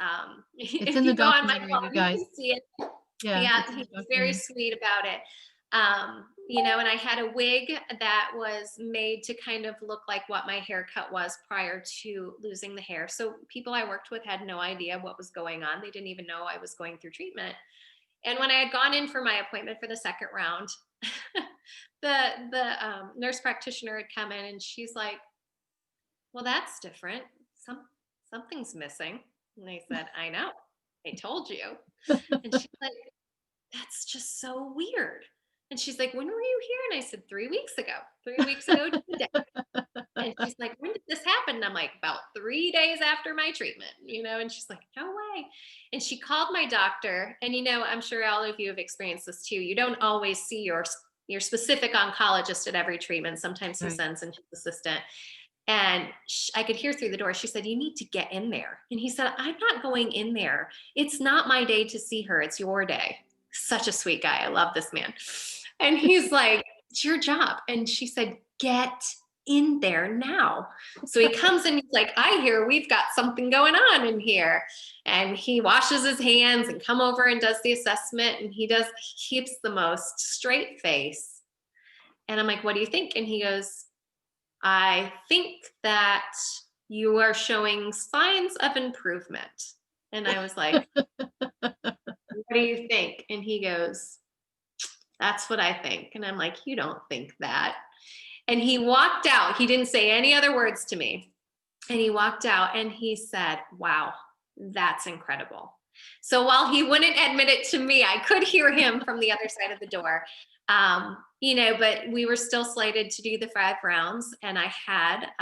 It's If in the you go on my documentary, blog, you you guys. can see it. Yeah, Yeah, it's in he the was very documentary. sweet about it. You know, and I had a wig that was made to kind of look like what my haircut was prior to losing the hair. So people I worked with had no idea what was going on. They didn't even know I was going through treatment. And when I had gone in for my appointment for the second round, the nurse practitioner had come in and she's like, "Well, that's different. Something's missing." And I said, "I know. I told you." And she's like, "That's just so weird." And she's like, "When were you here?" And I said, 3 weeks ago, 3 weeks ago to the day. And she's like, "When did this happen?" And I'm like, "About 3 days after my treatment, you know?" And she's like, "No way." And she called my doctor. And, you know, I'm sure all of you have experienced this too. You don't always see your specific oncologist at every treatment. Sometimes he Right. sends in his assistant. And I could hear through the door. She said, "You need to get in there." And he said, "I'm not going in there. It's not my day to see her. It's your day." Such a sweet guy. I love this man. And he's like, "It's your job." And she said, "Get in there now." So he comes in, he's like, "I hear we've got something going on in here." And he washes his hands and come over and does the assessment. And he keeps the most straight face. And I'm like, "What do you think?" And he goes, "I think that you are showing signs of improvement." And I was like, "What do you think?" And he goes, "That's what I think." And I'm like, "You don't think that." And he walked out. He didn't say any other words to me. And he walked out and he said, "Wow, that's incredible." So while he wouldn't admit it to me, I could hear him from the other side of the door. You know, but we were still slated to do the 5 rounds. And I had,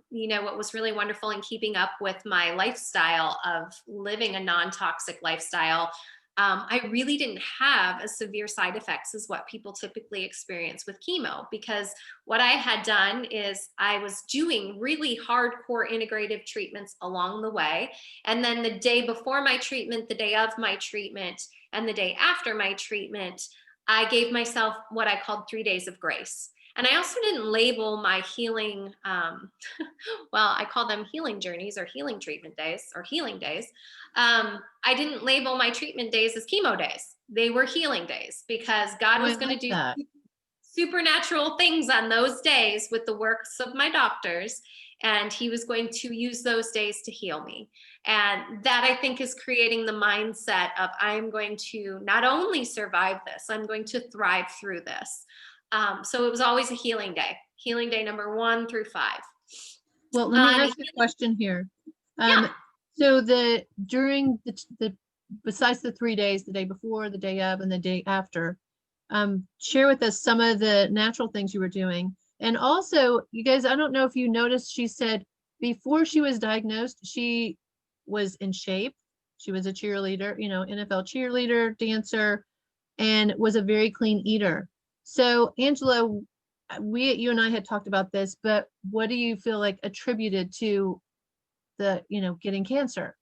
you know, what was really wonderful in keeping up with my lifestyle of living a non toxic lifestyle. I really didn't have as severe side effects as what people typically experience with chemo, because what I had done is I was doing really hardcore integrative treatments along the way. And then the day before my treatment, the day of my treatment, and the day after my treatment, I gave myself what I called 3 days of grace. And I also didn't label my healing, well, I call them healing journeys or healing treatment days or healing days. I didn't label my treatment days as chemo days. They were healing days because God Oh, I was going like to do that. supernatural things on those days with the works of my doctors. And he was going to use those days to heal me. And that, I think, is creating the mindset of I'm going to not only survive this, I'm going to thrive through this. So it was always a healing day number 1 through 5. Well, let me And ask you a question here. yeah, So during the besides the 3 days, the day before, the day of, and the day after, share with us some of the natural things you were doing. And also, you guys, I don't know if you noticed, she said before she was diagnosed, she was in shape. She was a cheerleader, NFL cheerleader, dancer, and was a very clean eater. So Angela, you and I had talked about this, but what do you feel like attributed to the, getting cancer?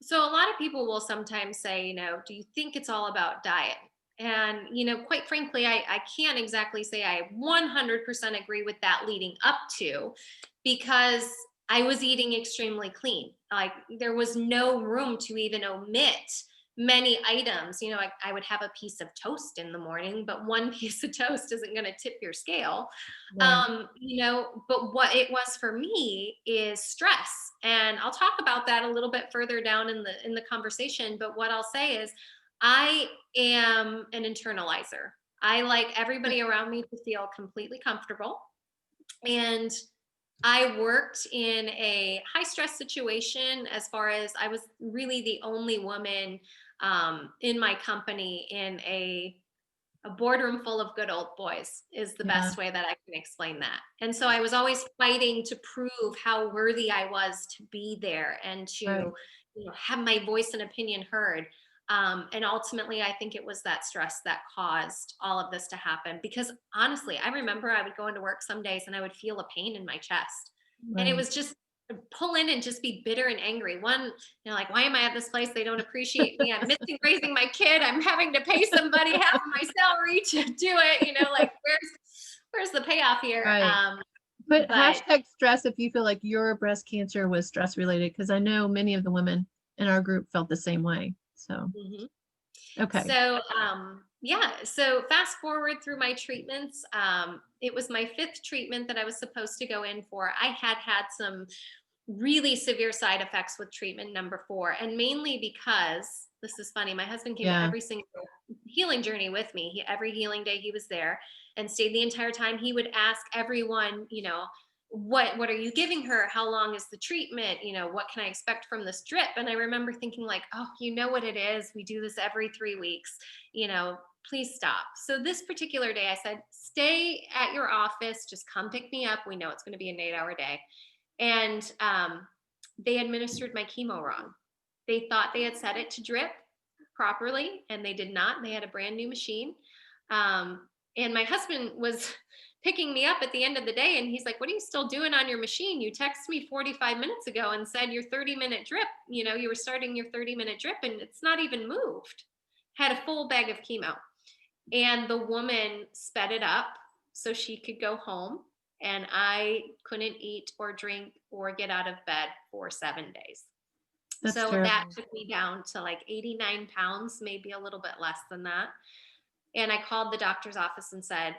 So a lot of people will sometimes say, do you think it's all about diet? And, quite frankly, I can't exactly say I 100% agree with that leading up to, because I was eating extremely clean. Like there was no room to even omit many items. I would have a piece of toast in the morning, but one piece of toast isn't going to tip your scale. Right. But what it was for me is stress. And I'll talk about that a little bit further down in the conversation. But what I'll say is I am an internalizer. I like everybody around me to feel completely comfortable. And I worked in a high stress situation, as far as I was really the only woman in my company in a boardroom full of good old boys, is the Yeah. best way that I can explain that. And so I was always fighting to prove how worthy I was to be there and to Right. have my voice and opinion heard. And ultimately, I think it was that stress that caused all of this to happen. Because honestly, I remember I would go into work some days and I would feel a pain in my chest. And it Right. was just pull in and just be bitter and angry. One, like, why am I at this place? They don't appreciate me. I'm missing raising my kid. I'm having to pay somebody half of my salary to do it. Like where's the payoff here? Right. But But hashtag stress if you feel like your breast cancer was stress related, because I know many of the women in our group felt the same way. So, mhm. okay. So yeah, so fast forward through my treatments. It was my 5th treatment that I was supposed to go in for. I had some really severe side effects with treatment number 4, and mainly because, this is funny, my husband came to Yeah. every single healing journey with me. Every healing day he was there and stayed the entire time. He would ask everyone, what are you giving her? How long is the treatment? What can I expect from this drip? And I remember thinking like, oh, you know what it is, we do this every 3 weeks, please stop. So this particular day I said, stay at your office, just come pick me up, we know it's going to be an 8-hour day. And they administered my chemo wrong. They thought they had set it to drip properly, and they did not. They had a brand new machine. And my husband was picking me up at the end of the day, and he's like, what are you still doing on your machine? You texted me 45 minutes ago and said your 30-minute drip, you were starting your 30-minute drip, and it's not even moved. Had a full bag of chemo. And the woman sped it up so she could go home, and I couldn't eat or drink or get out of bed for 7 days. That's So that terrible. took me down to like 89 pounds, maybe a little bit less than that. And I called the doctor's office and said,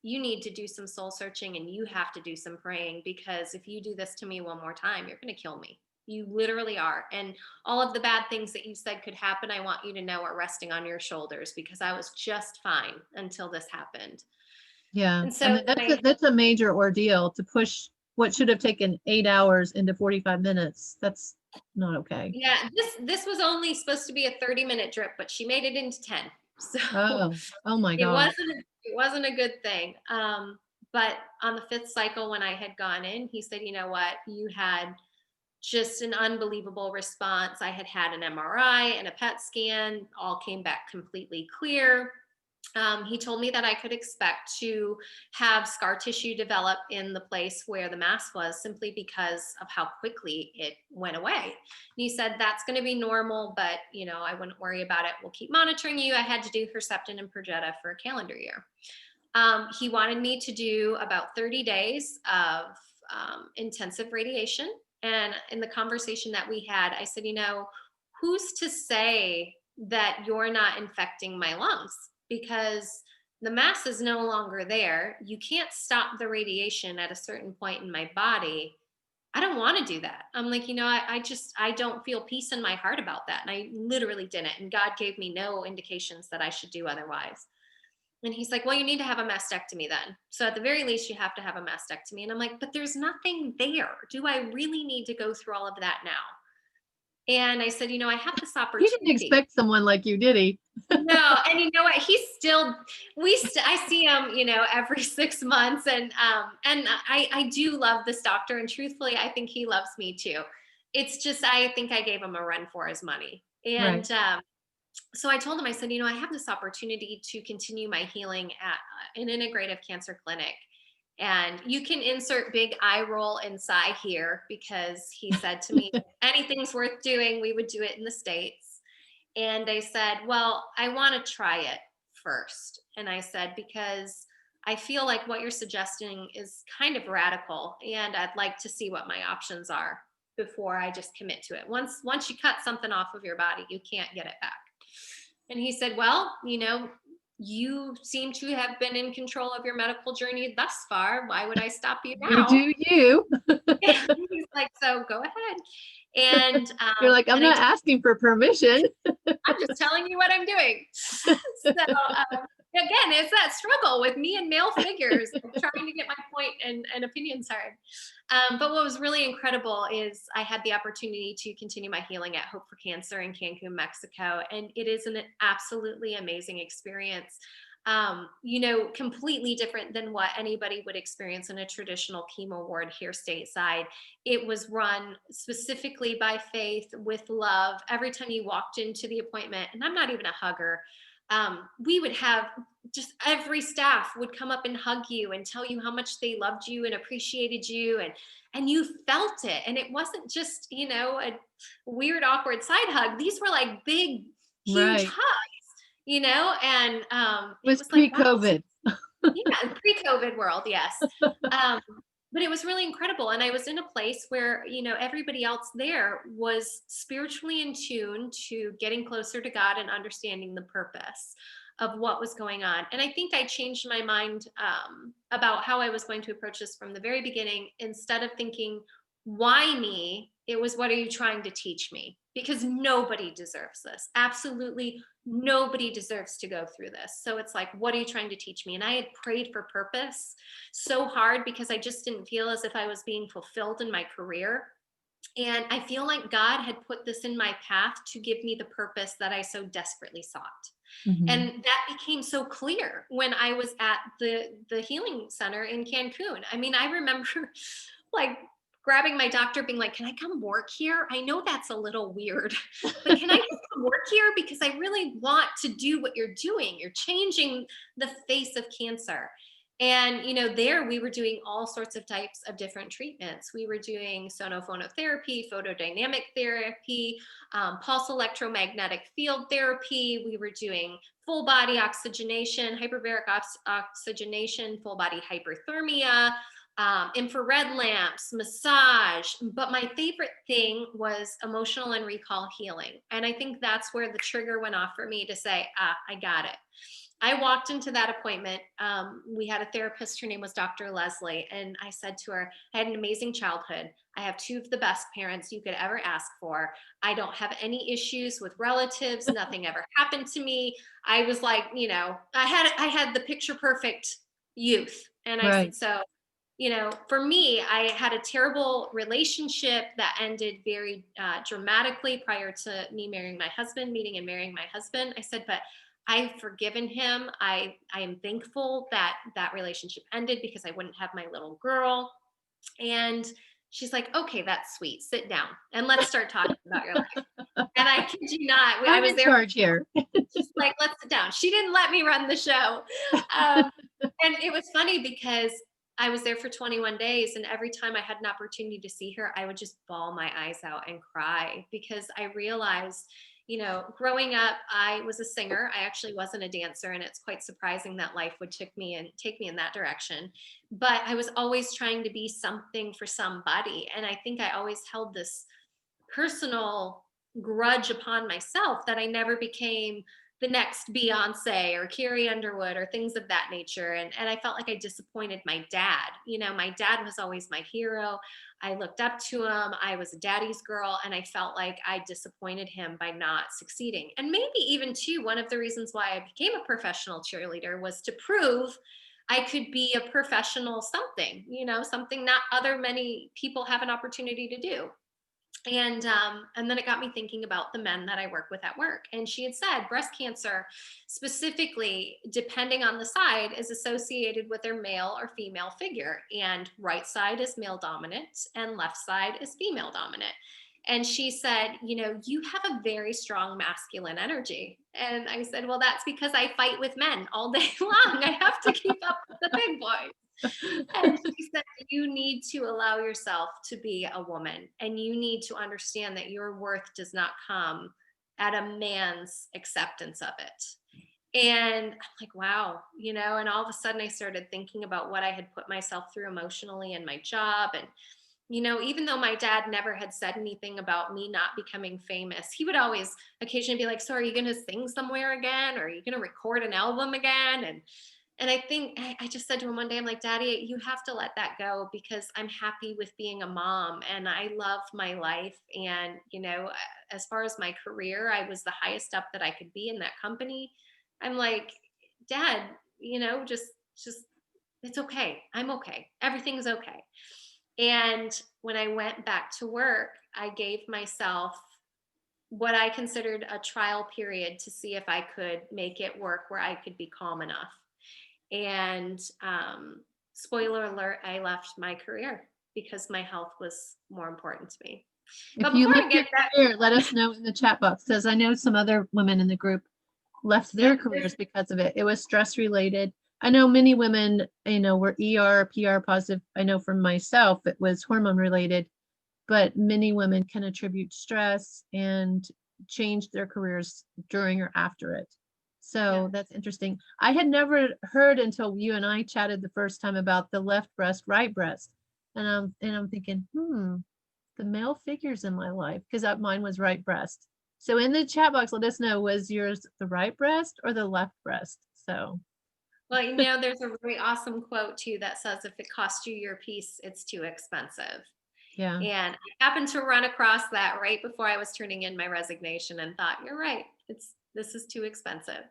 you need to do some soul searching and you have to do some praying, because if you do this to me one more time, you're going to kill me. You literally are. And all of the bad things that you said could happen, I want you to know are resting on your shoulders, because I was just fine until this happened. Yeah. And I so mean, that's a major ordeal to push what should have taken 8 hours into 45 minutes. That's not okay. yeah, this was only supposed to be a 30-minute drip, but she made it into 10. So Oh my it God. wasn't a good thing. But on the 5th cycle, when I had gone in, he said, you know what, you had just an unbelievable response. I had had an MRI and a PET scan, all came back completely clear. He told me that I could expect to have scar tissue develop in the place where the mass was, simply because of how quickly it went away. And he said, that's going to be normal, but I wouldn't worry about it. We'll keep monitoring you. I had to do Herceptin and Perjeta for a calendar year. He wanted me to do about 30 days of intensive radiation. And in the conversation that we had, I said, who's to say that you're not infecting my lungs? Because the mass is no longer there. You can't stop the radiation at a certain point in my body. I don't want to do that. I'm like, I don't feel peace in my heart about that. And I literally didn't. And God gave me no indications that I should do otherwise. And he's like, well, you need to have a mastectomy then. So at the very least, you have to have a mastectomy. And I'm like, but there's nothing there. Do I really need to go through all of that now? And I said, I have this He didn't opportunity. expect someone like you, did he? No, and you know what? He's still, I see him, every 6 months, and I do love this doctor, and truthfully, I think he loves me too. it's just, I think I gave him a run for his money. Right. And so I told him, I said, I have this opportunity to continue my healing at an integrative cancer clinic. And you can insert big eye roll and sigh here, because he said to me, if anything's worth doing, we would do it in the States. And I said, well, I want to try it first. And I said, because I feel like what you're suggesting is kind of radical, and I'd like to see what my options are before I just commit to it. Once you cut something off of your body, you can't get it back. And he said, well, you seem to have been in control of your medical journey thus far. Why would I stop you You now? do you. He's like, so go ahead. And You're like, I'm and I not asking for permission. I'm just telling you what I'm doing. So again, it's that struggle with me and male figures, like trying to get my point and opinions heard. But what was really incredible is I had the opportunity to continue my healing at Hope for Cancer in Cancun, Mexico. And it is an absolutely amazing experience. Completely different than what anybody would experience in a traditional chemo ward here stateside. It was run specifically by faith, with love. Every time you walked into the appointment, and I'm not even a hugger, we would have just every staff would come up and hug you and tell you how much they loved you and appreciated you, and you felt it. And it wasn't just a weird awkward side hug. These were like big huge Right. hugs, and It it was was like, wow. pre-COVID. Yeah, pre-COVID world, yes. Um, but it was really incredible. And I was in a place where, everybody else there was spiritually in tune to getting closer to God and understanding the purpose of what was going on. And I think I changed my mind about how I was going to approach this from the very beginning. Instead of thinking, why me? It was, what are you trying to teach me? Because nobody deserves this. Absolutely nobody deserves to go through this. So it's like, what are you trying to teach me? And I had prayed for purpose so hard, because I just didn't feel as if I was being fulfilled in my career. And I feel like God had put this in my path to give me the purpose that I so desperately sought. Mhm. And that became so clear when I was at the healing center in Cancun. I mean, I remember like grabbing my doctor, being like, can I come work here? I know that's a little weird, but can I just come work here? Because I really want to do what you're doing. You're changing the face of cancer. And, there we were doing all sorts of types of different treatments. We were doing sonophonotherapy, photodynamic therapy, pulse electromagnetic field therapy. We were doing full body oxygenation, hyperbaric oxygenation, full body hyperthermia, infrared lamps, massage. But my favorite thing was emotional and recall healing. And I think that's where the trigger went off for me to say, I got it. I walked into that appointment. We had a therapist. Her name was Dr. Leslie. And I said to her, I had an amazing childhood. I have two of the best parents you could ever ask for. I don't have any issues with relatives. Nothing ever happened to me. I was like, I had the picture perfect youth. And I said, Right. so, for me, I had a terrible relationship that ended very dramatically prior to me marrying my husband, meeting and marrying my husband. I said, but I've forgiven him. I am thankful that that relationship ended, because I wouldn't have my little girl. And she's like, okay, that's sweet. Sit down and let's start talking about your life. And I kid you not, I I'm was in there. charge here. She's like, let's sit down. She didn't let me run the show. And it was funny, because I was there for 21 days. And every time I had an opportunity to see her, I would just bawl my eyes out and cry, because I realized, growing up, I was a singer. I actually wasn't a dancer. And it's quite surprising that life would take me in that direction. But I was always trying to be something for somebody. And I think I always held this personal grudge upon myself that I never became the next Beyonce or Carrie Underwood or things of that nature. And I felt like I disappointed my dad. My dad was always my hero. I looked up to him. I was a daddy's girl. And I felt like I disappointed him by not succeeding. And maybe even too, one of the reasons why I became a professional cheerleader was to prove I could be a professional something, something not other many people have an opportunity to do. And then it got me thinking about the men that I work with at work. And she had said breast cancer, specifically, depending on the side, is associated with their male or female figure. And right side is male dominant and left side is female dominant. And she said, you have a very strong masculine energy. And I said, well, that's because I fight with men all day long. I have to keep up with the big boys. And she said, you need to allow yourself to be a woman, and you need to understand that your worth does not come at a man's acceptance of it. And I'm like, wow, and all of a sudden I started thinking about what I had put myself through emotionally in my job. And even though my dad never had said anything about me not becoming famous, he would always occasionally be like, so are you going to sing somewhere again? Or are you going to record an album again? And I think I just said to him one day, I'm like, Daddy, you have to let that go, because I'm happy with being a mom and I love my life. And, as far as my career, I was the highest up that I could be in that company. I'm like, Dad, just, it's okay. I'm okay. Everything's okay. And when I went back to work, I gave myself what I considered a trial period to see if I could make it work where I could be calm enough. And spoiler alert, I left my career because my health was more important to me. If But you before I left your get that, career, let us know in the chat box, because I know some other women in the group left their yeah, careers because of it. It was stress related. I know many women, were ER, PR positive. I know for myself, it was hormone related, but many women can attribute stress and change their careers during or after it. So yeah. that's interesting. I had never heard until you and I chatted the first time about the left breast, right breast. And I'm thinking, the male figures in my life, because mine was right breast. So in the chat box, let us know, was yours the right breast or the left breast? So Well, there's a really awesome quote too that says, if it costs you your peace, it's too expensive. yeah, And I happened to run across that right before I was turning in my resignation and thought, you're right. This is too expensive.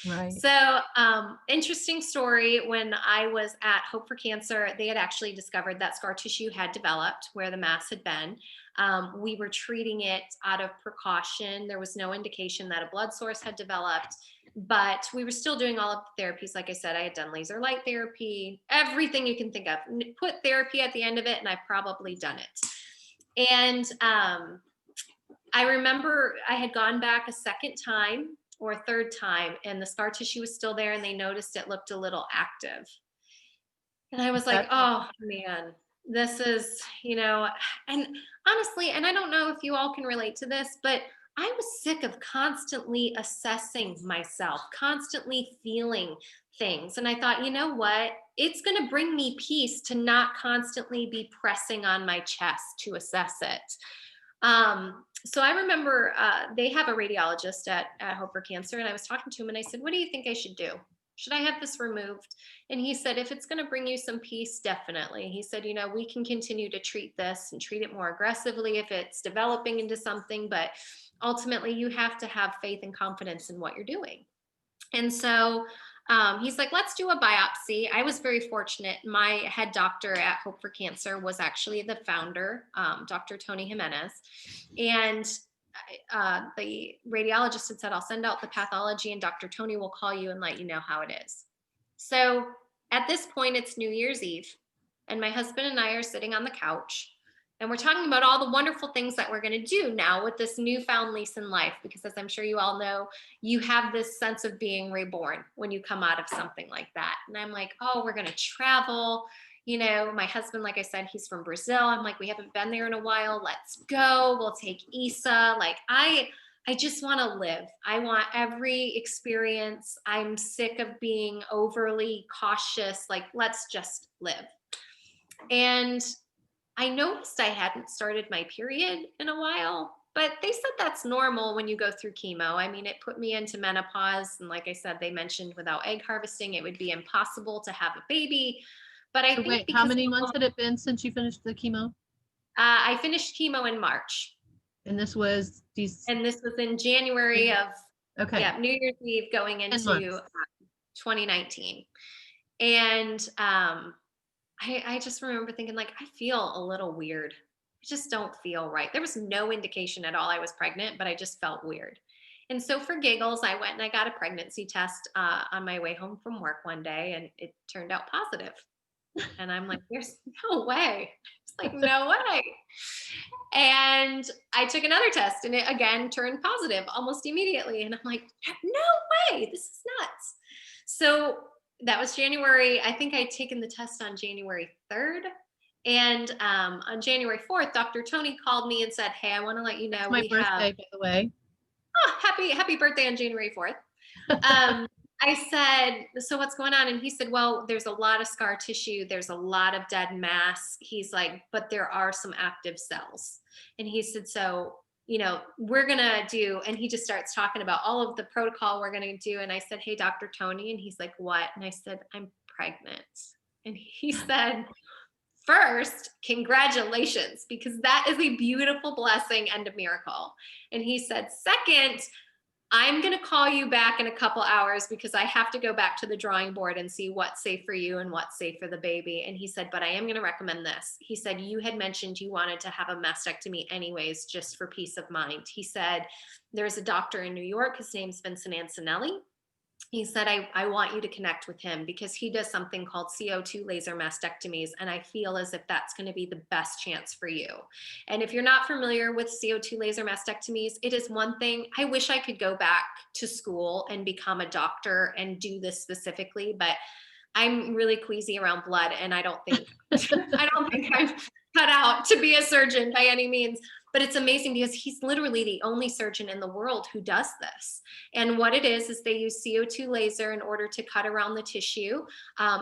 right. So, interesting story. When I was at Hope for Cancer, they had actually discovered that scar tissue had developed where the mass had been. We were treating it out of precaution. There was no indication that a blood source had developed, but we were still doing all of the therapies. Like I said, I had done laser light therapy, everything you can think of. Put therapy at the end of it, and I've probably done it. And I remember I had gone back a second time or a third time, and the scar tissue was still there, and they noticed it looked a little active. And I was like, That's oh man, this is, and honestly, and I don't know if you all can relate to this, but I was sick of constantly assessing myself, constantly feeling things. And I thought, you know what? It's going to bring me peace to not constantly be pressing on my chest to assess it. So I remember they have a radiologist at Hope for Cancer, and I was talking to him and I said, what do you think I should do? Should I have this removed? And he said, if it's going to bring you some peace, definitely. He said, we can continue to treat this and treat it more aggressively if it's developing into something, but ultimately you have to have faith and confidence in what you're doing. And so he's like, let's do a biopsy. I was very fortunate. My head doctor at Hope for Cancer was actually the founder, Dr. Tony Jimenez. And the radiologist had said, I'll send out the pathology and Dr. Tony will call you and let you know how it is. So at this point, it's New Year's Eve, and my husband and I are sitting on the couch. And we're talking about all the wonderful things that we're going to do now with this newfound lease in life, because as I'm sure you all know, you have this sense of being reborn when you come out of something like that. And I'm like, oh, we're going to travel. My husband, like I said, he's from Brazil. I'm like, we haven't been there in a while. Let's go. We'll take Issa. Like, I just want to live. I want every experience. I'm sick of being overly cautious. Like, let's just live. And I noticed I hadn't started my period in a while, but they said that's normal when you go through chemo. I mean, it put me into menopause. And like I said, they mentioned without egg harvesting, it would be impossible to have a baby. But I So think wait, how because many months had it been since you finished the chemo? I finished chemo in March. And this was these, And this was in January of, okay, New Year's Eve going 10 into months. 2019. And I just remember thinking, like, I feel a little weird. I just don't feel right. There was no indication at all I was pregnant, but I just felt weird. And so for giggles, I went and I got a pregnancy test on my way home from work one day, and it turned out positive. And I'm like, there's no way. Like, no way. And I took another test and it again turned positive almost immediately. And I'm like, no way, this is nuts. So that was January. I think I'd taken the test on January 3rd. And on January 4th, Dr. Tony called me and said, hey, I want to let you That's know my we have, birthday, by the way. happy birthday on January 4th. Um, I said, so what's going on? And he said, well, there's a lot of scar tissue. There's a lot of dead mass. He's like, but there are some active cells. And he said, so, we're going to do, and he just starts talking about all of the protocol we're going to do. And I said, hey, Dr. Tony. And he's like, what? And I said, I'm pregnant. And he said, first, congratulations, because that is a beautiful blessing and a miracle. And he said, second, I'm going to call you back in a couple hours because I have to go back to the drawing board and see what's safe for you and what's safe for the baby. And he said, but I am going to recommend this. He said, you had mentioned you wanted to have a mastectomy anyways, just for peace of mind. He said, there's a doctor in New York. His name's Vincent Antonelli. He said, I want you to connect with him because he does something called CO2 laser mastectomies. And I feel as if that's going to be the best chance for you. And if you're not familiar with CO2 laser mastectomies, it is one thing. I wish I could go back to school and become a doctor and do this specifically, but I'm really queasy around blood. And I don't think I'm cut out to be a surgeon by any means. But it's amazing because he's literally the only surgeon in the world who does this. And what it is they use CO2 laser in order to cut around the tissue,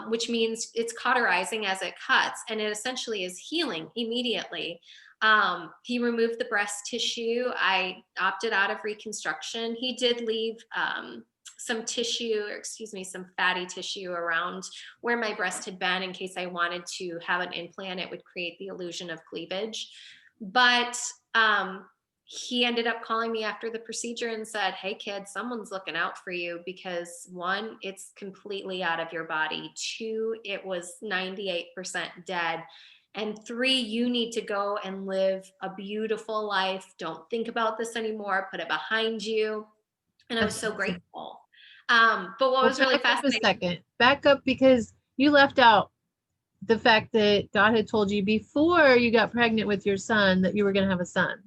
which means it's cauterizing as it cuts. And it essentially is healing immediately. He removed the breast tissue. I opted out of reconstruction. He did leave some tissue, or excuse me, some fatty tissue around where my breast had been in case I wanted to have an implant. It would create the illusion of cleavage. But he ended up calling me after the procedure and said, hey kid, someone's looking out for you because one, it's completely out of your body. Two, it was 98% dead. And three, you need to go and live a beautiful life. Don't think about this anymore. Put it behind you. And I was so grateful. But what was really fascinating. Back up because you left out the fact that God had told you before you got pregnant with your son that you were going to have a son.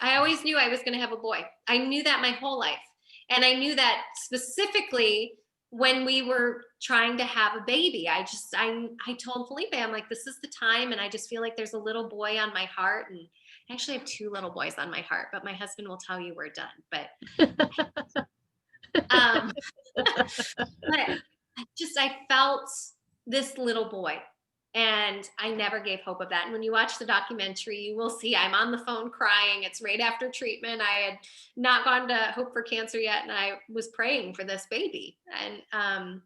I always knew I was going to have a boy. I knew that my whole life. And I knew that specifically when we were trying to have a baby. I told Felipe, I'm like, this is the time. And I just feel like there's a little boy on my heart. And I actually have two little boys on my heart, but my husband will tell you we're done. But, I felt this little boy. And I never gave hope of that. And when you watch the documentary, you will see I'm on the phone crying. It's right after treatment. I had not gone to Hope for Cancer yet. And I was praying for this baby. And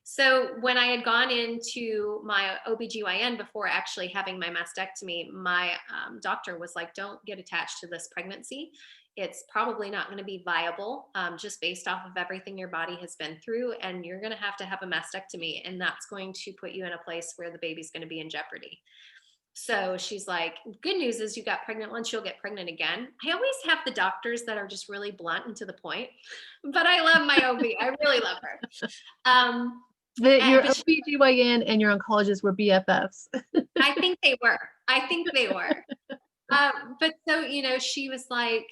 so when I had gone into my OBGYN before actually having my mastectomy, my doctor was like, don't get attached to this pregnancy. It's probably not going to be viable just based off of everything your body has been through. And you're going to have a mastectomy. And that's going to put you in a place where the baby's going to be in jeopardy. So she's like, good news is you got pregnant once, you'll get pregnant again. I always have the doctors that are just really blunt and to the point, but I love my OB. I really love her. Your OBGYN and your oncologist were BFFs. I think they were. But so, she was like,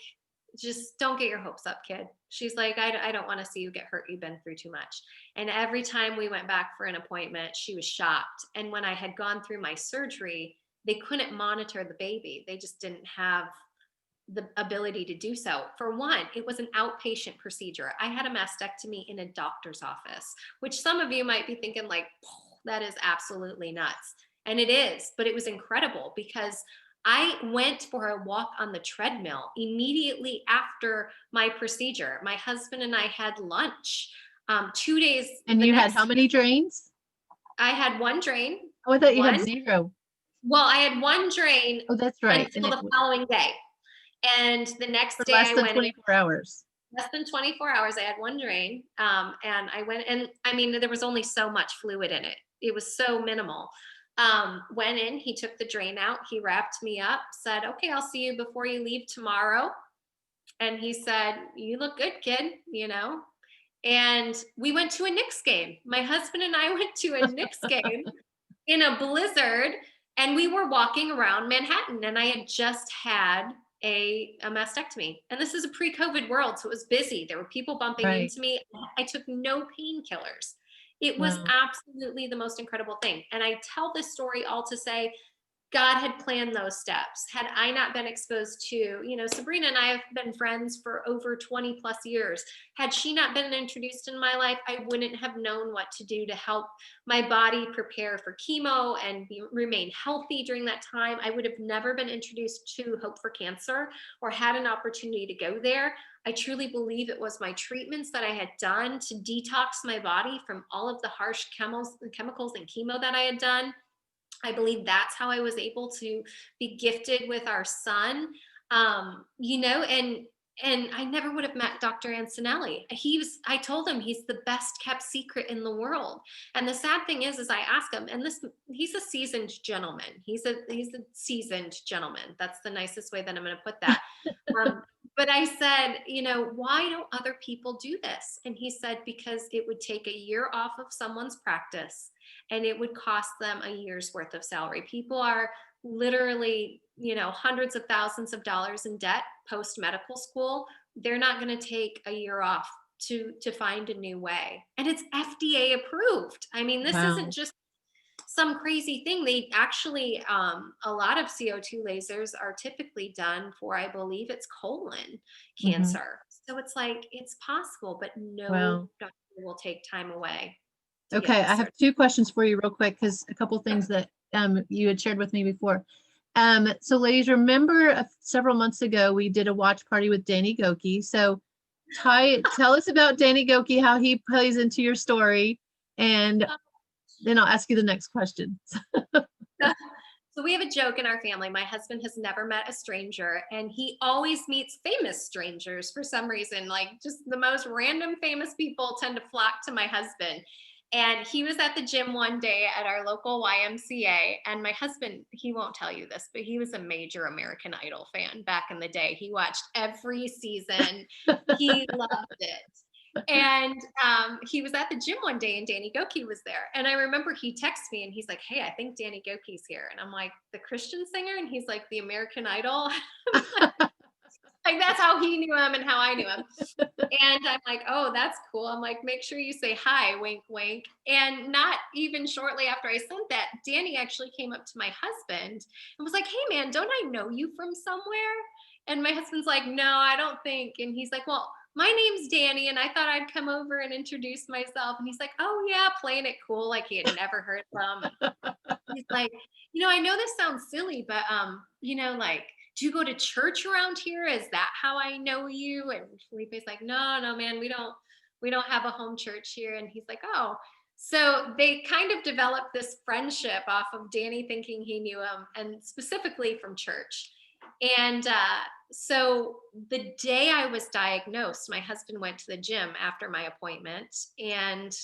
just don't get your hopes up, kid. She's like, I don't want to see you get hurt. You've been through too much. And every time we went back for an appointment, she was shocked. And when I had gone through my surgery, they couldn't monitor the baby. They just didn't have the ability to do so. For one, it was an outpatient procedure. I had a mastectomy in a doctor's office, which some of you might be thinking like, oh, that is absolutely nuts. And it is, but it was incredible because I went for a walk on the treadmill immediately after my procedure. My husband and I had lunch 2 days. And you had how many drains? I had one drain. Oh, I thought you had zero. Well, I had one drain. Oh, that's right. Until the following day. And the next day I went 24 hours. Less than 24 hours. I had one drain. And I went, and I mean, there was only so much fluid in it. It was so minimal. Went in, he took the drain out, he wrapped me up, said, okay, I'll see you before you leave tomorrow. And he said, you look good, kid, And we went to a Knicks game. My husband and I went to a Knicks game in a blizzard And we were walking around Manhattan, and I had just had a mastectomy. And this is a pre-COVID world, so it was busy. There were people bumping Right. into me. I took no painkillers. It was Wow. absolutely the most incredible thing. And I tell this story all to say God had planned those steps. Had I not been exposed to, Sabrina and I have been friends for over 20 plus years. Had she not been introduced in my life, I wouldn't have known what to do to help my body prepare for chemo and remain healthy during that time. I would have never been introduced to Hope for Cancer or had an opportunity to go there. I truly believe it was my treatments that I had done to detox my body from all of the harsh chemicals and chemo that I had done. I believe that's how I was able to be gifted with our son. And I never would have met Dr. Antonelli. I told him he's the best kept secret in the world. And the sad thing is I ask him, and he's a seasoned gentleman. He's a seasoned gentleman. That's the nicest way that I'm going to put that. But I said, why don't other people do this? And he said, because it would take a year off of someone's practice and it would cost them a year's worth of salary. People are literally, hundreds of thousands of dollars in debt post medical school. They're not going to take a year off to find a new way. And it's FDA approved. I mean, this Wow. isn't just some crazy thing. They actually, a lot of CO2 lasers are typically done for, I believe it's colon Mhm. cancer. So it's like, it's possible, but no Wow. doctor will take time away to get Okay, this I have surgery. two questions for you real quick because a couple things that you had shared with me before. So ladies, remember several months ago we did a watch party with Danny Goki. So tell us about Danny Goki, how he plays into your story, and then I'll ask you the next question. So we have a joke in our family. My husband has never met a stranger, and he always meets famous strangers for some reason. Like just the most random famous people tend to flock to my husband. And he was at the gym one day at our local YMCA. And my husband, he won't tell you this, but he was a major American Idol fan back in the day. He watched every season, he loved it. And he was at the gym one day and Danny Goki was there. And I remember he texted me and he's like, "Hey, I think Danny Goki's here." And I'm like, "The Christian singer?" And he's like, "The American Idol." Like that's how he knew him and how I knew him. And I'm like, "Oh, that's cool." I'm like, "Make sure you say hi, wink, wink." And not even shortly after I sent that, Danny actually came up to my husband and was like, "Hey, man, don't I know you from somewhere?" And my husband's like, "No, I don't think." And he's like, "Well, my name's Danny, and I thought I'd come over and introduce myself." And he's like, "Oh, yeah," playing it cool like he had never heard from. He's like, "I know this sounds silly, but like, do you go to church around here? Is that how I know you?" And Felipe's like, "No, no, man, we don't have a home church here." And he's like, "Oh." So they kind of developed this friendship off of Danny thinking he knew him, and specifically from church. And so the day I was diagnosed, my husband went to the gym after my appointment, and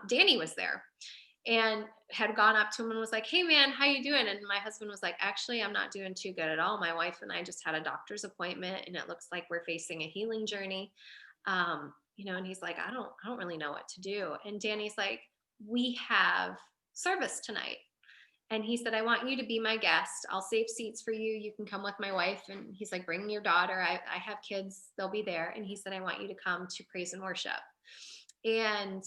Danny was there and had gone up to him and was like, "Hey, man, how you doing?" And my husband was like, "Actually, I'm not doing too good at all. My wife and I just had a doctor's appointment and it looks like we're facing a healing journey." And he's like, I don't really know what to do." And Danny's like, "We have service tonight." And he said, "I want you to be my guest. I'll save seats for you. You can come with my wife." And he's like, "Bring your daughter. I have kids. They'll be there." And he said, "I want you to come to praise and worship." And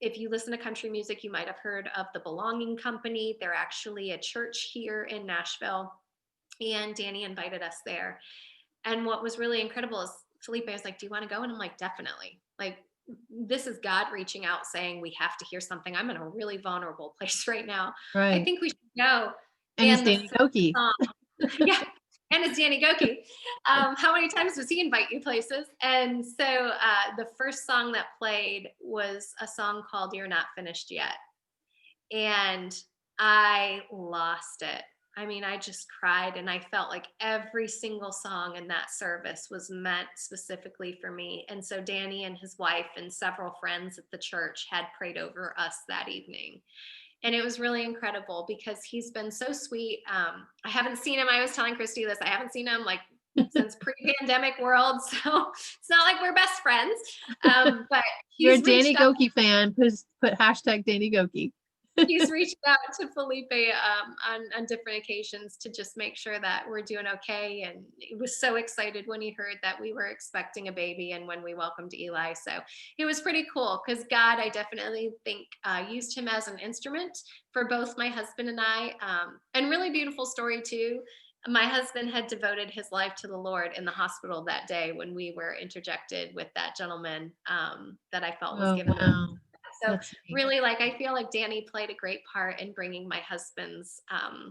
if you listen to country music, you might have heard of the Belonging Company. They're actually a church here in Nashville. And Danny invited us there. And what was really incredible is Felipe was like, "Do you want to go?" And I'm like, "Definitely." Like, this is God reaching out saying, we have to hear something. I'm in a really vulnerable place right now. I Right. think we should go. And it's And the Danny first Goki. song, yeah, and it's Danny Goki. How many times does he invite you places? And so the first song that played was a song called "You're Not Finished Yet." And I lost it. I mean, I just cried and I felt like every single song in that service was meant specifically for me. And so Danny and his wife and several friends at the church had prayed over us that evening. And it was really incredible because he's been so sweet. I haven't seen him. I was telling Christy this. I haven't seen him like since pre-pandemic world. So it's not like we're best friends. But You're a he's Danny reached out. Goki fan. Put hashtag Danny Goki. He's reached out to Felipe on different occasions to just make sure that we're doing okay. And he was so excited when he heard that we were expecting a baby and when we welcomed Eli. So it was pretty cool because God, I definitely think, used him as an instrument for both my husband and I. And really beautiful story, too. My husband had devoted his life to the Lord in the hospital that day when we were interjected with that gentleman that I felt was Oh, given. wow. So That's neat. really, like, I feel like Danny played a great part in bringing my husband's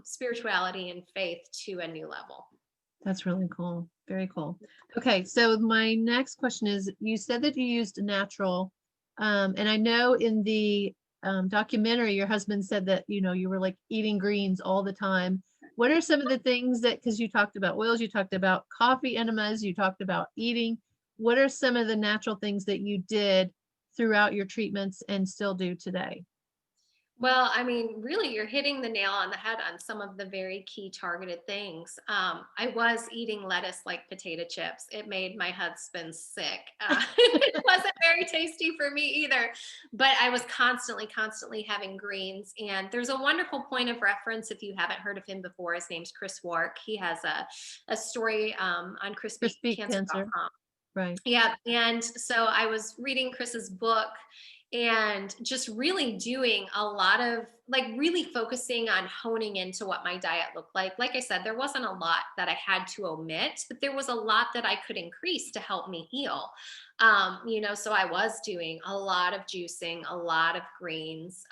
spirituality and faith to a new level. That's really cool. Very cool. Okay, so my next question is, you said that you used natural, and I know in the documentary, your husband said that, you were like eating greens all the time. What are some of the things that, because you talked about oils, you talked about coffee enemas, you talked about eating. What are some of the natural things that you did throughout your treatments and still do today? Well, I mean, really, you're hitting the nail on the head on some of the very key targeted things. I was eating lettuce like potato chips. It made my husband sick. It wasn't very tasty for me either, but I was constantly having greens. And there's a wonderful point of reference if you haven't heard of him before. His name's Chris Wark. He has a story on For speak cancer, crispycancer.com. right? Yeah. And so I was reading Chris's book and just really doing a lot of like really focusing on honing into what my diet looked like. Like I said, there wasn't a lot that I had to omit, but there was a lot that I could increase to help me heal. So I was doing a lot of juicing, a lot of greens,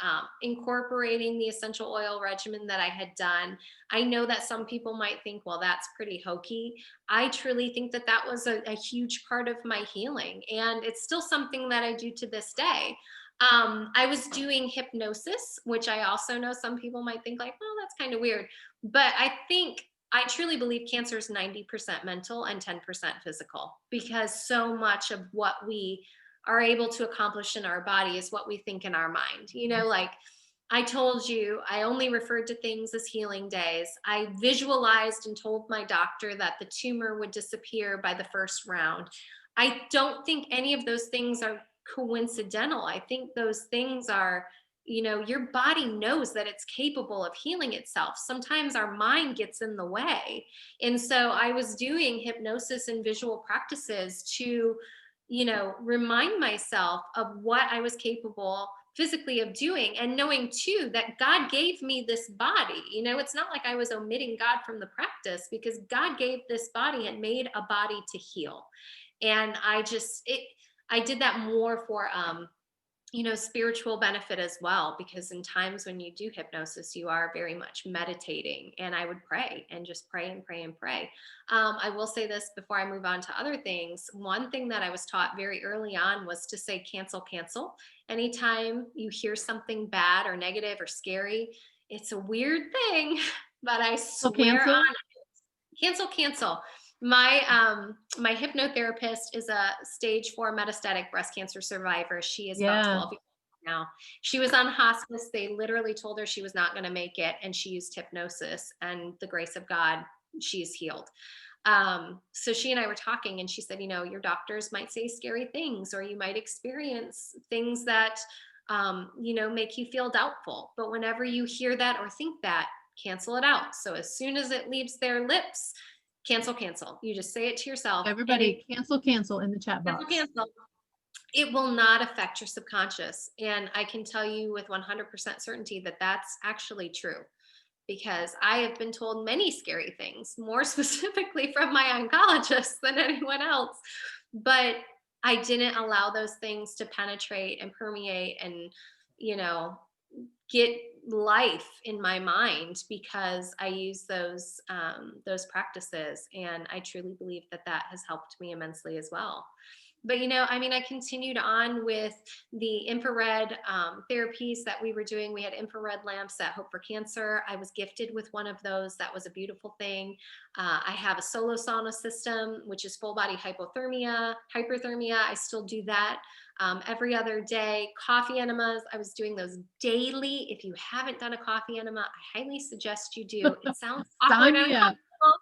incorporating the essential oil regimen that I had done. I know that some people might think, well, that's pretty hokey. I truly think that that was a huge part of my healing. And it's still something that I do to this day. I was doing hypnosis, which I also know some people might think like, well, that's kind of weird. But I truly believe cancer is 90% mental and 10% physical because so much of what we are able to accomplish in our body is what we think in our mind. Like I told you, I only referred to things as healing days. I visualized and told my doctor that the tumor would disappear by the first round. I don't think any of those things are coincidental. I think those things are, your body knows that it's capable of healing itself. Sometimes our mind gets in the way. And so I was doing hypnosis and visual practices to, remind myself of what I was capable physically of doing and knowing too that God gave me this body. It's not like I was omitting God from the practice because God gave this body and made a body to heal. And I did that more for spiritual benefit as well, because in times when you do hypnosis, you are very much meditating. And I would pray and just pray and pray and pray. I will say this before I move on to other things. One thing that I was taught very early on was to say, cancel, cancel. Anytime you hear something bad or negative or scary, it's a weird thing, but I Oh, swear cancel? on it. Cancel, cancel. My hypnotherapist is a stage 4 metastatic breast cancer survivor. She is about Yeah. 12 years old now. She was on hospice. They literally told her she was not going to make it, and she used hypnosis, and the grace of God, she's healed. So she and I were talking, and she said, your doctors might say scary things, or you might experience things that make you feel doubtful. But whenever you hear that or think that, cancel it out. So as soon as it leaves their lips, cancel, cancel. You just say it to yourself. Everybody cancel in the chat Cancel, box. cancel. It will not affect your subconscious. And I can tell you with 100% certainty that that's actually true, because I have been told many scary things, more specifically from my oncologist than anyone else. But I didn't allow those things to penetrate and permeate and, get life in my mind, because I use those practices, and I truly believe that that has helped me immensely as well. But I continued on with the infrared therapies that we were doing. We had infrared lamps at Hope for Cancer. I was gifted with one of those. That was a beautiful thing. I have a solo sauna system, which is full body hypothermia, hyperthermia. I still do that every other day. Coffee enemas, I was doing those daily. If you haven't done a coffee enema, I highly suggest you do. It sounds awkward Sign and me up. uncomfortable.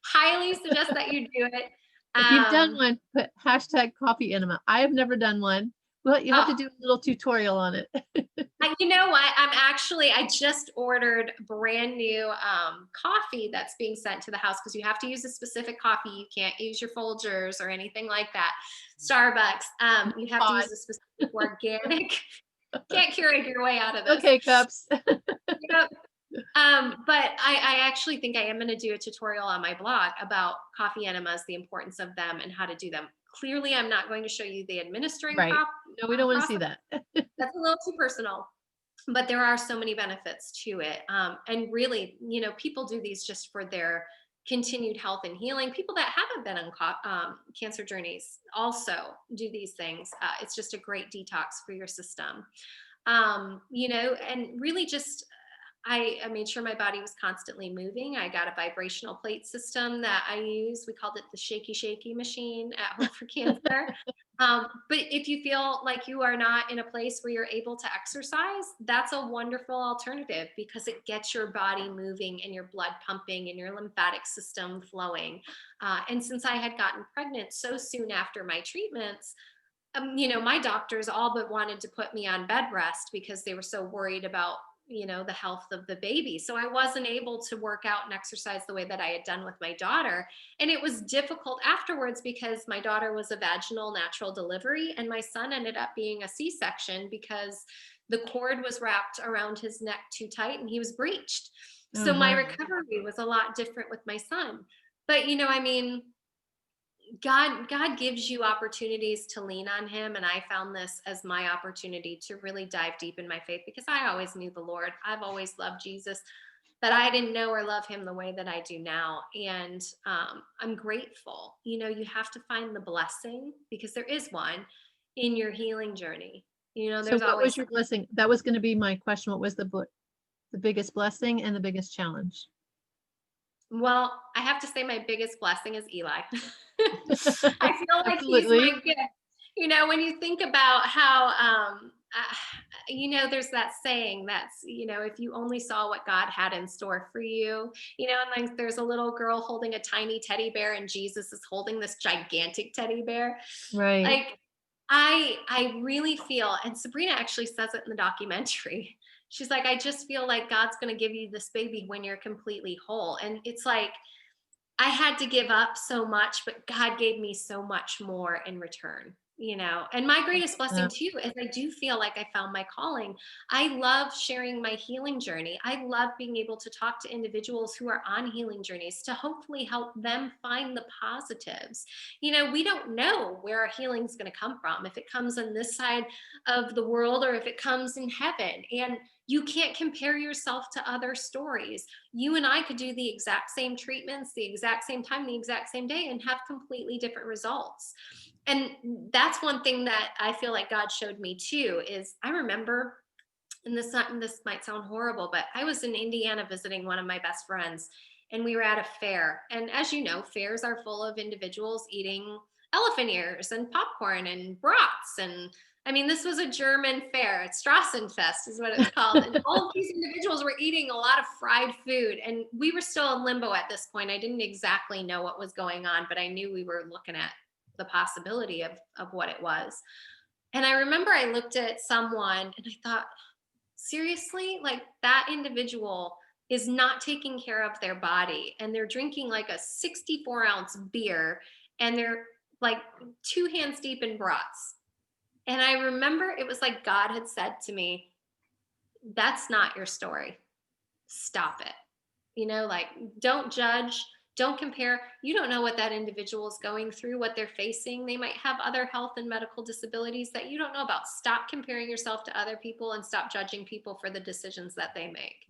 Highly suggest that you do it. If you've done one, put hashtag coffee enema. I have never done one, Well, you have to Oh, do a little tutorial on it. you know what? I just ordered brand new coffee that's being sent to the house because you have to use a specific coffee. You can't use your Folgers or anything like that. Starbucks, you have to Pod. use a specific organic. Can't Keurig your way out of this. Okay, cups. Yep. But I actually think I am going to do a tutorial on my blog about coffee enemas, the importance of them, and how to do them. Clearly, I'm not going to show you the administering Right. No, we don't want to see process. that. That's a little too personal, but there are so many benefits to it. And really, people do these just for their continued health and healing. People that haven't been on cancer journeys also do these things. It's just a great detox for your system. And really just I made sure my body was constantly moving. I got a vibrational plate system that I use. We called it the shaky shaky machine at Hope for Cancer. But if you feel like you are not in a place where you're able to exercise, that's a wonderful alternative because it gets your body moving and your blood pumping and your lymphatic system flowing. And since I had gotten pregnant so soon after my treatments, my doctors all but wanted to put me on bed rest because they were so worried about the health of the baby. So I wasn't able to work out and exercise the way that I had done with my daughter. And it was difficult afterwards because my daughter was a vaginal natural delivery and my son ended up being a C-section because the cord was wrapped around his neck too tight and he was breached. Oh, So my no. recovery was a lot different with my son. But God gives you opportunities to lean on him. And I found this as my opportunity to really dive deep in my faith because I always knew the Lord. I've always loved Jesus, but I didn't know or love him the way that I do now. And I'm grateful. You have to find the blessing because there is one in your healing journey. So There's what always was your something. blessing? That was going to be my question. What was the biggest blessing and the biggest challenge? Well, I have to say my biggest blessing is Eli. I feel like he's my Absolutely. gift. When you think about how, there's that saying that's, if you only saw what God had in store for you, and like there's a little girl holding a tiny teddy bear and Jesus is holding this gigantic teddy bear. Right. Like, I really feel, and Sabrina actually says it in the documentary. She's like, I just feel like God's going to give you this baby when you're completely whole. And it's like, I had to give up so much, but God gave me so much more in return. And my greatest blessing too is I do feel like I found my calling. I love sharing my healing journey. I love being able to talk to individuals who are on healing journeys to hopefully help them find the positives. We don't know where our healing is going to come from, if it comes on this side of the world or if it comes in heaven. And you can't compare yourself to other stories. You and I could do the exact same treatments, the exact same time, the exact same day, and have completely different results. And that's one thing that I feel like God showed me too, is I remember, and this might sound horrible, but I was in Indiana visiting one of my best friends, and we were at a fair. And as you know, fairs are full of individuals eating elephant ears and popcorn and brats. And this was a German fair. It's Strassenfest is what it's called. And all of these individuals were eating a lot of fried food. And we were still in limbo at this point. I didn't exactly know what was going on, but I knew we were looking at the possibility of what it was. And I remember I looked at someone and I thought, seriously, like that individual is not taking care of their body and they're drinking like a 64-ounce beer and they're like 2 hands deep in brats. And I remember it was like God had said to me, that's not your story. Stop it. Like don't judge, don't compare. You don't know what that individual is going through, what they're facing. They might have other health and medical disabilities that you don't know about. Stop comparing yourself to other people and stop judging people for the decisions that they make.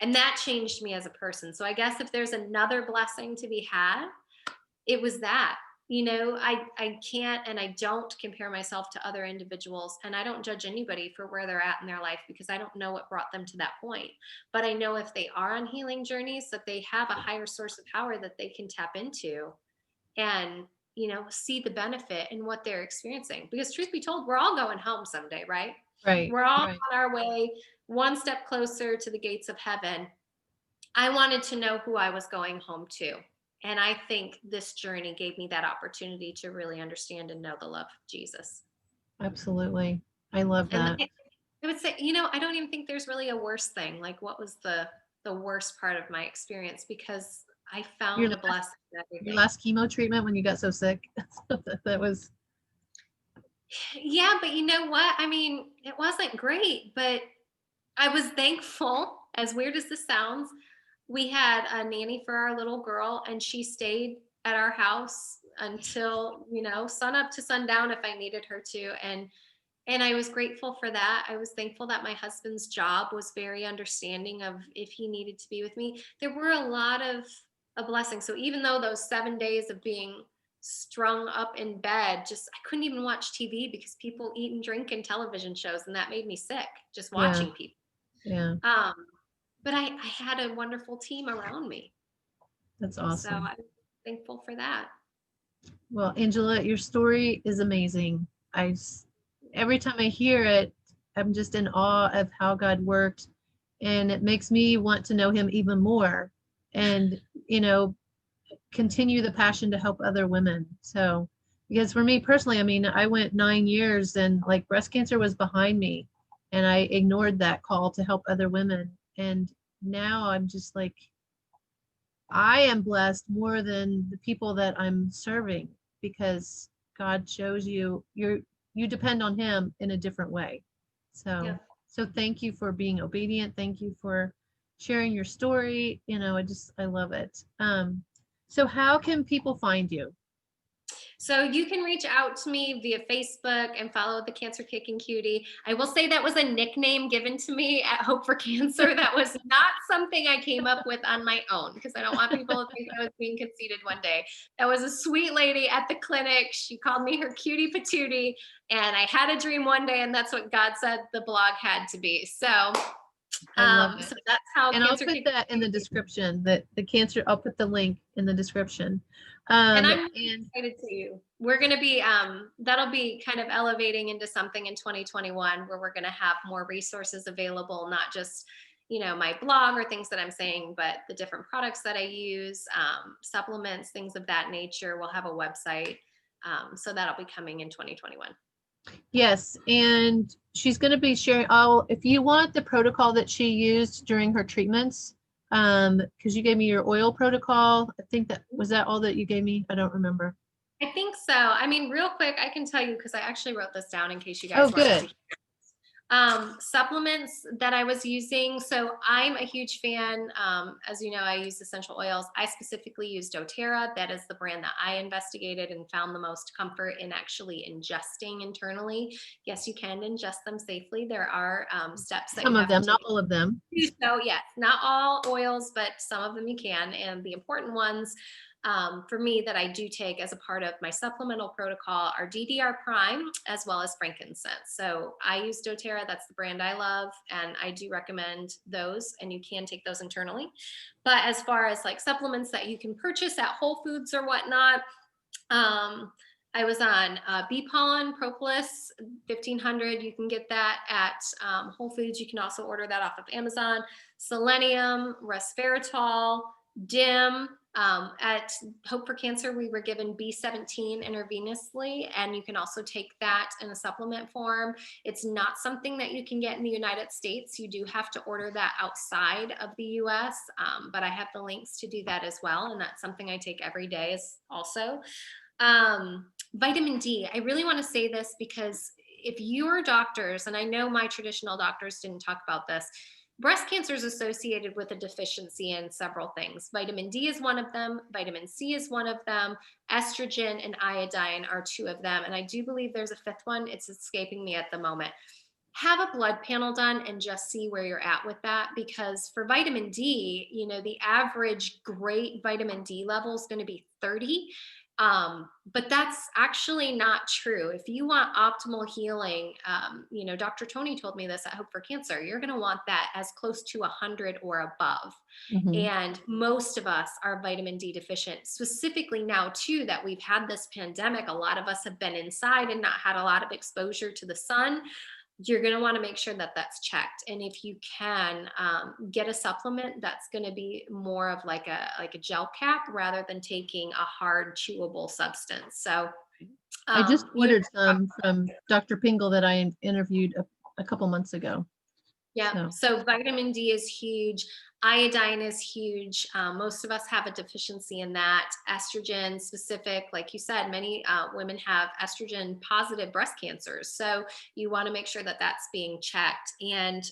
And that changed me as a person. So I guess if there's another blessing to be had, it was that. I can't and I don't compare myself to other individuals, and I don't judge anybody for where they're at in their life because I don't know what brought them to that point. But I know if they are on healing journeys that they have a higher source of power that they can tap into and see the benefit in what they're experiencing. Because truth be told, we're all going home someday, right? Right. We're all Right. on our way one step closer to the gates of heaven. I wanted to know who I was going home to. And I think this journey gave me that opportunity to really understand and know the love of Jesus. Absolutely. I love And that. I would say, I don't even think there's really a worse thing. Like, what was the worst part of my experience? Because I Your found a last, blessing in your everything. last chemo treatment when you got so sick. That was, Yeah, but you know what? I mean, it wasn't great, but I was thankful, as weird as this sounds. We had a nanny for our little girl, and she stayed at our house until, sun up to sundown if I needed her to. And I was grateful for that. I was thankful that my husband's job was very understanding of if he needed to be with me. There were a lot of a blessing. So even though those 7 days of being strung up in bed, just I couldn't even watch TV because people eat and drink in television shows, and that made me sick just yeah, watching people. yeah, Um, but I had a wonderful team around me. that's So awesome. I'm thankful for that. Well, Angela, your story is amazing. Every time I hear it, I'm just in awe of how God worked, and it makes me want to know him even more and, you know, continue the passion to help other women. So, because for me personally, I mean, I went 9 years and like breast cancer was behind me, and I ignored that call to help other women. And now I'm just like, I am blessed more than the people that I'm serving because God shows you depend on him in a different way. Yeah. So thank you for being obedient. Thank you for sharing your story. I love it. So how can people find you? So you can reach out to me via Facebook and follow the Cancer Kicking Cutie. I will say that was a nickname given to me at Hope for Cancer. That was not something I came up with on my own because I don't want people to think I was being conceited one day. That was a sweet lady at the clinic. She called me her cutie patootie. And I had a dream one day, and that's what God said the blog had to be. So, I love it. so that's how And I'll Cancer put Kicking that in the Cutie. description, that the cancer, I'll put the link in the description. And I'm really And excited to you. We're going to be, that'll be kind of elevating into something in 2021 where we're going to have more resources available, not just, my blog or things that I'm saying, but the different products that I use, supplements, things of that nature. We'll have a website. So that'll be coming in 2021. yes, and she's going to be sharing. Oh, if you want the protocol that she used during her treatments, because you gave me your oil protocol. I think that was that all that you gave me. I don't remember. I think so. I mean, real quick, I can tell you because I actually wrote this down in case you Oh, guys wanted to. good. Supplements that I was using. So I'm a huge fan. As you know, I use essential oils. I specifically use doTERRA. That is the brand that I investigated and found the most comfort in actually ingesting internally. Yes, you can ingest them safely. There are steps that Some you of have to them, not take. all of them. So yes, not all oils, but some of them you can. And the important ones for me that I do take as a part of my supplemental protocol are DDR Prime as well as frankincense. So I use doTERRA, that's the brand I love, and I do recommend those, and you can take those internally. But as far as like supplements that you can purchase at Whole Foods or whatnot, um, I was on bee pollen, propolis, 1500. You can get that at Whole Foods. You can also order that off of Amazon. Selenium, resveratrol, DIM. At Hope for Cancer, we were given B17 intravenously, and you can also take that in a supplement form. It's not something that you can get in the United States. You do have to order that outside of the US, but I have the links to do that as well, and that's something I take every day also. Vitamin D. I really want to say this because if your doctors, and I know my traditional doctors didn't talk about this, breast cancer is associated with a deficiency in several things. Vitamin D is one of them, vitamin C is one of them, estrogen and iodine are two of them. And I do believe there's a fifth one. It's escaping me at the moment. Have a blood panel done and just see where you're at with that, because for vitamin D, the average great vitamin D level is going to be 30. But that's actually not true. If you want optimal healing, Dr. Tony told me this at Hope for Cancer, you're going to want that as close to 100 or above. Mhm. And most of us are vitamin D deficient, specifically now too, that we've had this pandemic. A lot of us have been inside and not had a lot of exposure to the sun. You're going to want to make sure that that's checked. And if you can get a supplement that's going to be more of like a gel cap rather than taking a hard chewable substance. So I just What ordered some from Dr. Pingle that I interviewed a couple months ago. Yeah, so vitamin D is huge. Iodine is huge. Most of us have a deficiency in that. Estrogen specific, like you said, many women have estrogen positive breast cancers. So you want to make sure that that's being checked. And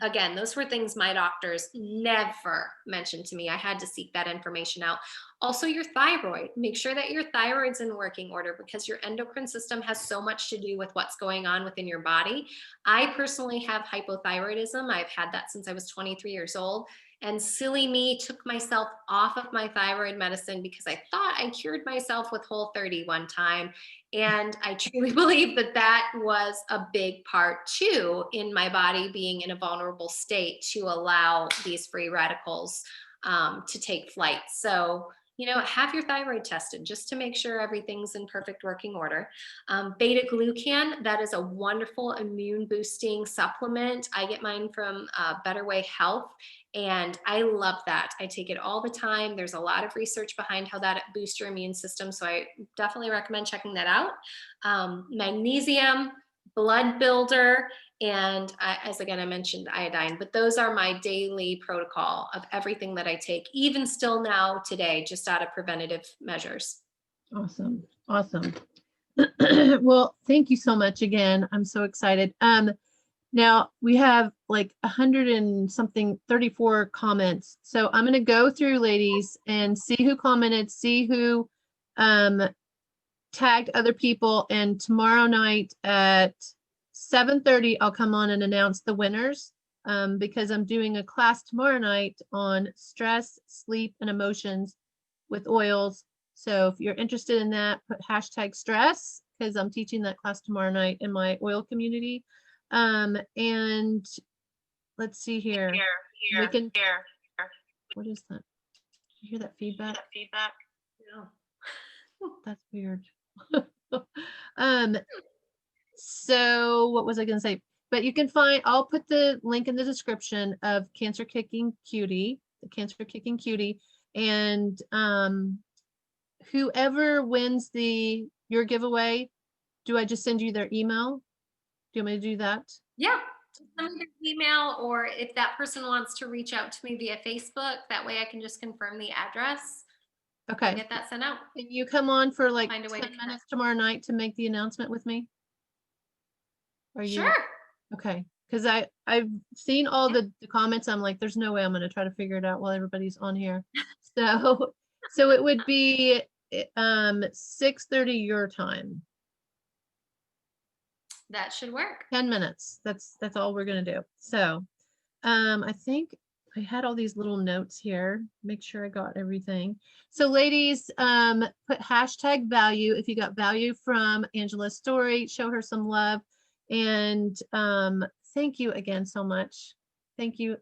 again, those were things my doctors never mentioned to me. I had to seek that information out. Also, your thyroid. Make sure that your thyroid's in working order because your endocrine system has so much to do with what's going on within your body. I personally have hypothyroidism. I've had that since I was 23 years old. And silly me took myself off of my thyroid medicine because I thought I cured myself with Whole30 one time. And I truly believe that that was a big part too in my body being in a vulnerable state to allow these free radicals to take flight. So, have your thyroid tested just to make sure everything's in perfect working order. Beta glucan, that is a wonderful immune boosting supplement. I get mine from Better Way Health, and I love that. I take it all the time. There's a lot of research behind how that boosts your immune system, so I definitely recommend checking that out. Magnesium, blood builder, and as again I mentioned, iodine. But those are my daily protocol of everything that I take, even still now today, just out of preventative measures. Awesome. Well, thank you so much again. I'm so excited. Now we have like 100 and something 34 comments. So I'm going to go through, ladies, and see who commented, see who tagged other people, and tomorrow night at 7:30 I'll come on and announce the winners, because I'm doing a class tomorrow night on stress, sleep, and emotions with oils. So if you're interested in that, put #stress, because I'm teaching that class tomorrow night in my oil community. And let's see here. We can. What is that? You hear that feedback? No. That's weird. So what was I going to say? But you can find, I'll put the link in the description of Cancer Kicking Cutie, the Cancer Kicking Cutie, and whoever wins your giveaway, do I just send you their email? Do you want me to do that? Yeah, just send me their email, or if that person wants to reach out to me via Facebook, that way I can just confirm the address. Okay. Get that sent out. Can you come on for like Find a way 10 to minutes tomorrow night to make the announcement with me? Sure. Okay. Because I've seen all the comments. I'm like, there's no way I'm going to try to figure it out while everybody's on here. So it would be 6:30 your time. That should work. 10 minutes. That's all we're going to do. So I think I had all these little notes here. Make sure I got everything. So ladies, put #value if you got value from Angela's story. Show her some love. And thank you again so much. Thank you.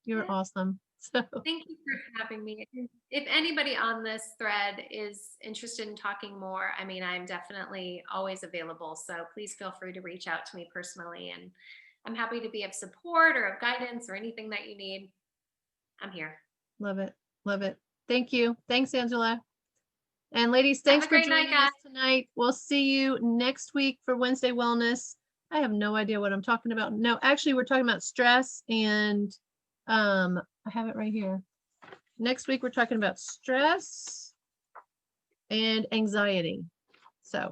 You're awesome. So thank you for having me. If anybody on this thread is interested in talking more, I mean, I'm definitely always available. So please feel free to reach out to me personally, and I'm happy to be of support or of guidance or anything that you need. I'm here. Love it. Thank you. Thanks, Angela. And ladies, thanks for joining us tonight. We'll see you next week for Wednesday Wellness. I have no idea what I'm talking about. No, actually, we're talking about stress, and I have it right here. Next week, we're talking about stress and anxiety. So,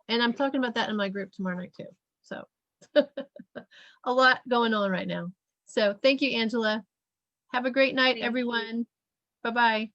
and I'm talking about that in my group tomorrow night too. So a lot going on right now. So thank you, Angela. Have a great night, everyone. Bye-bye.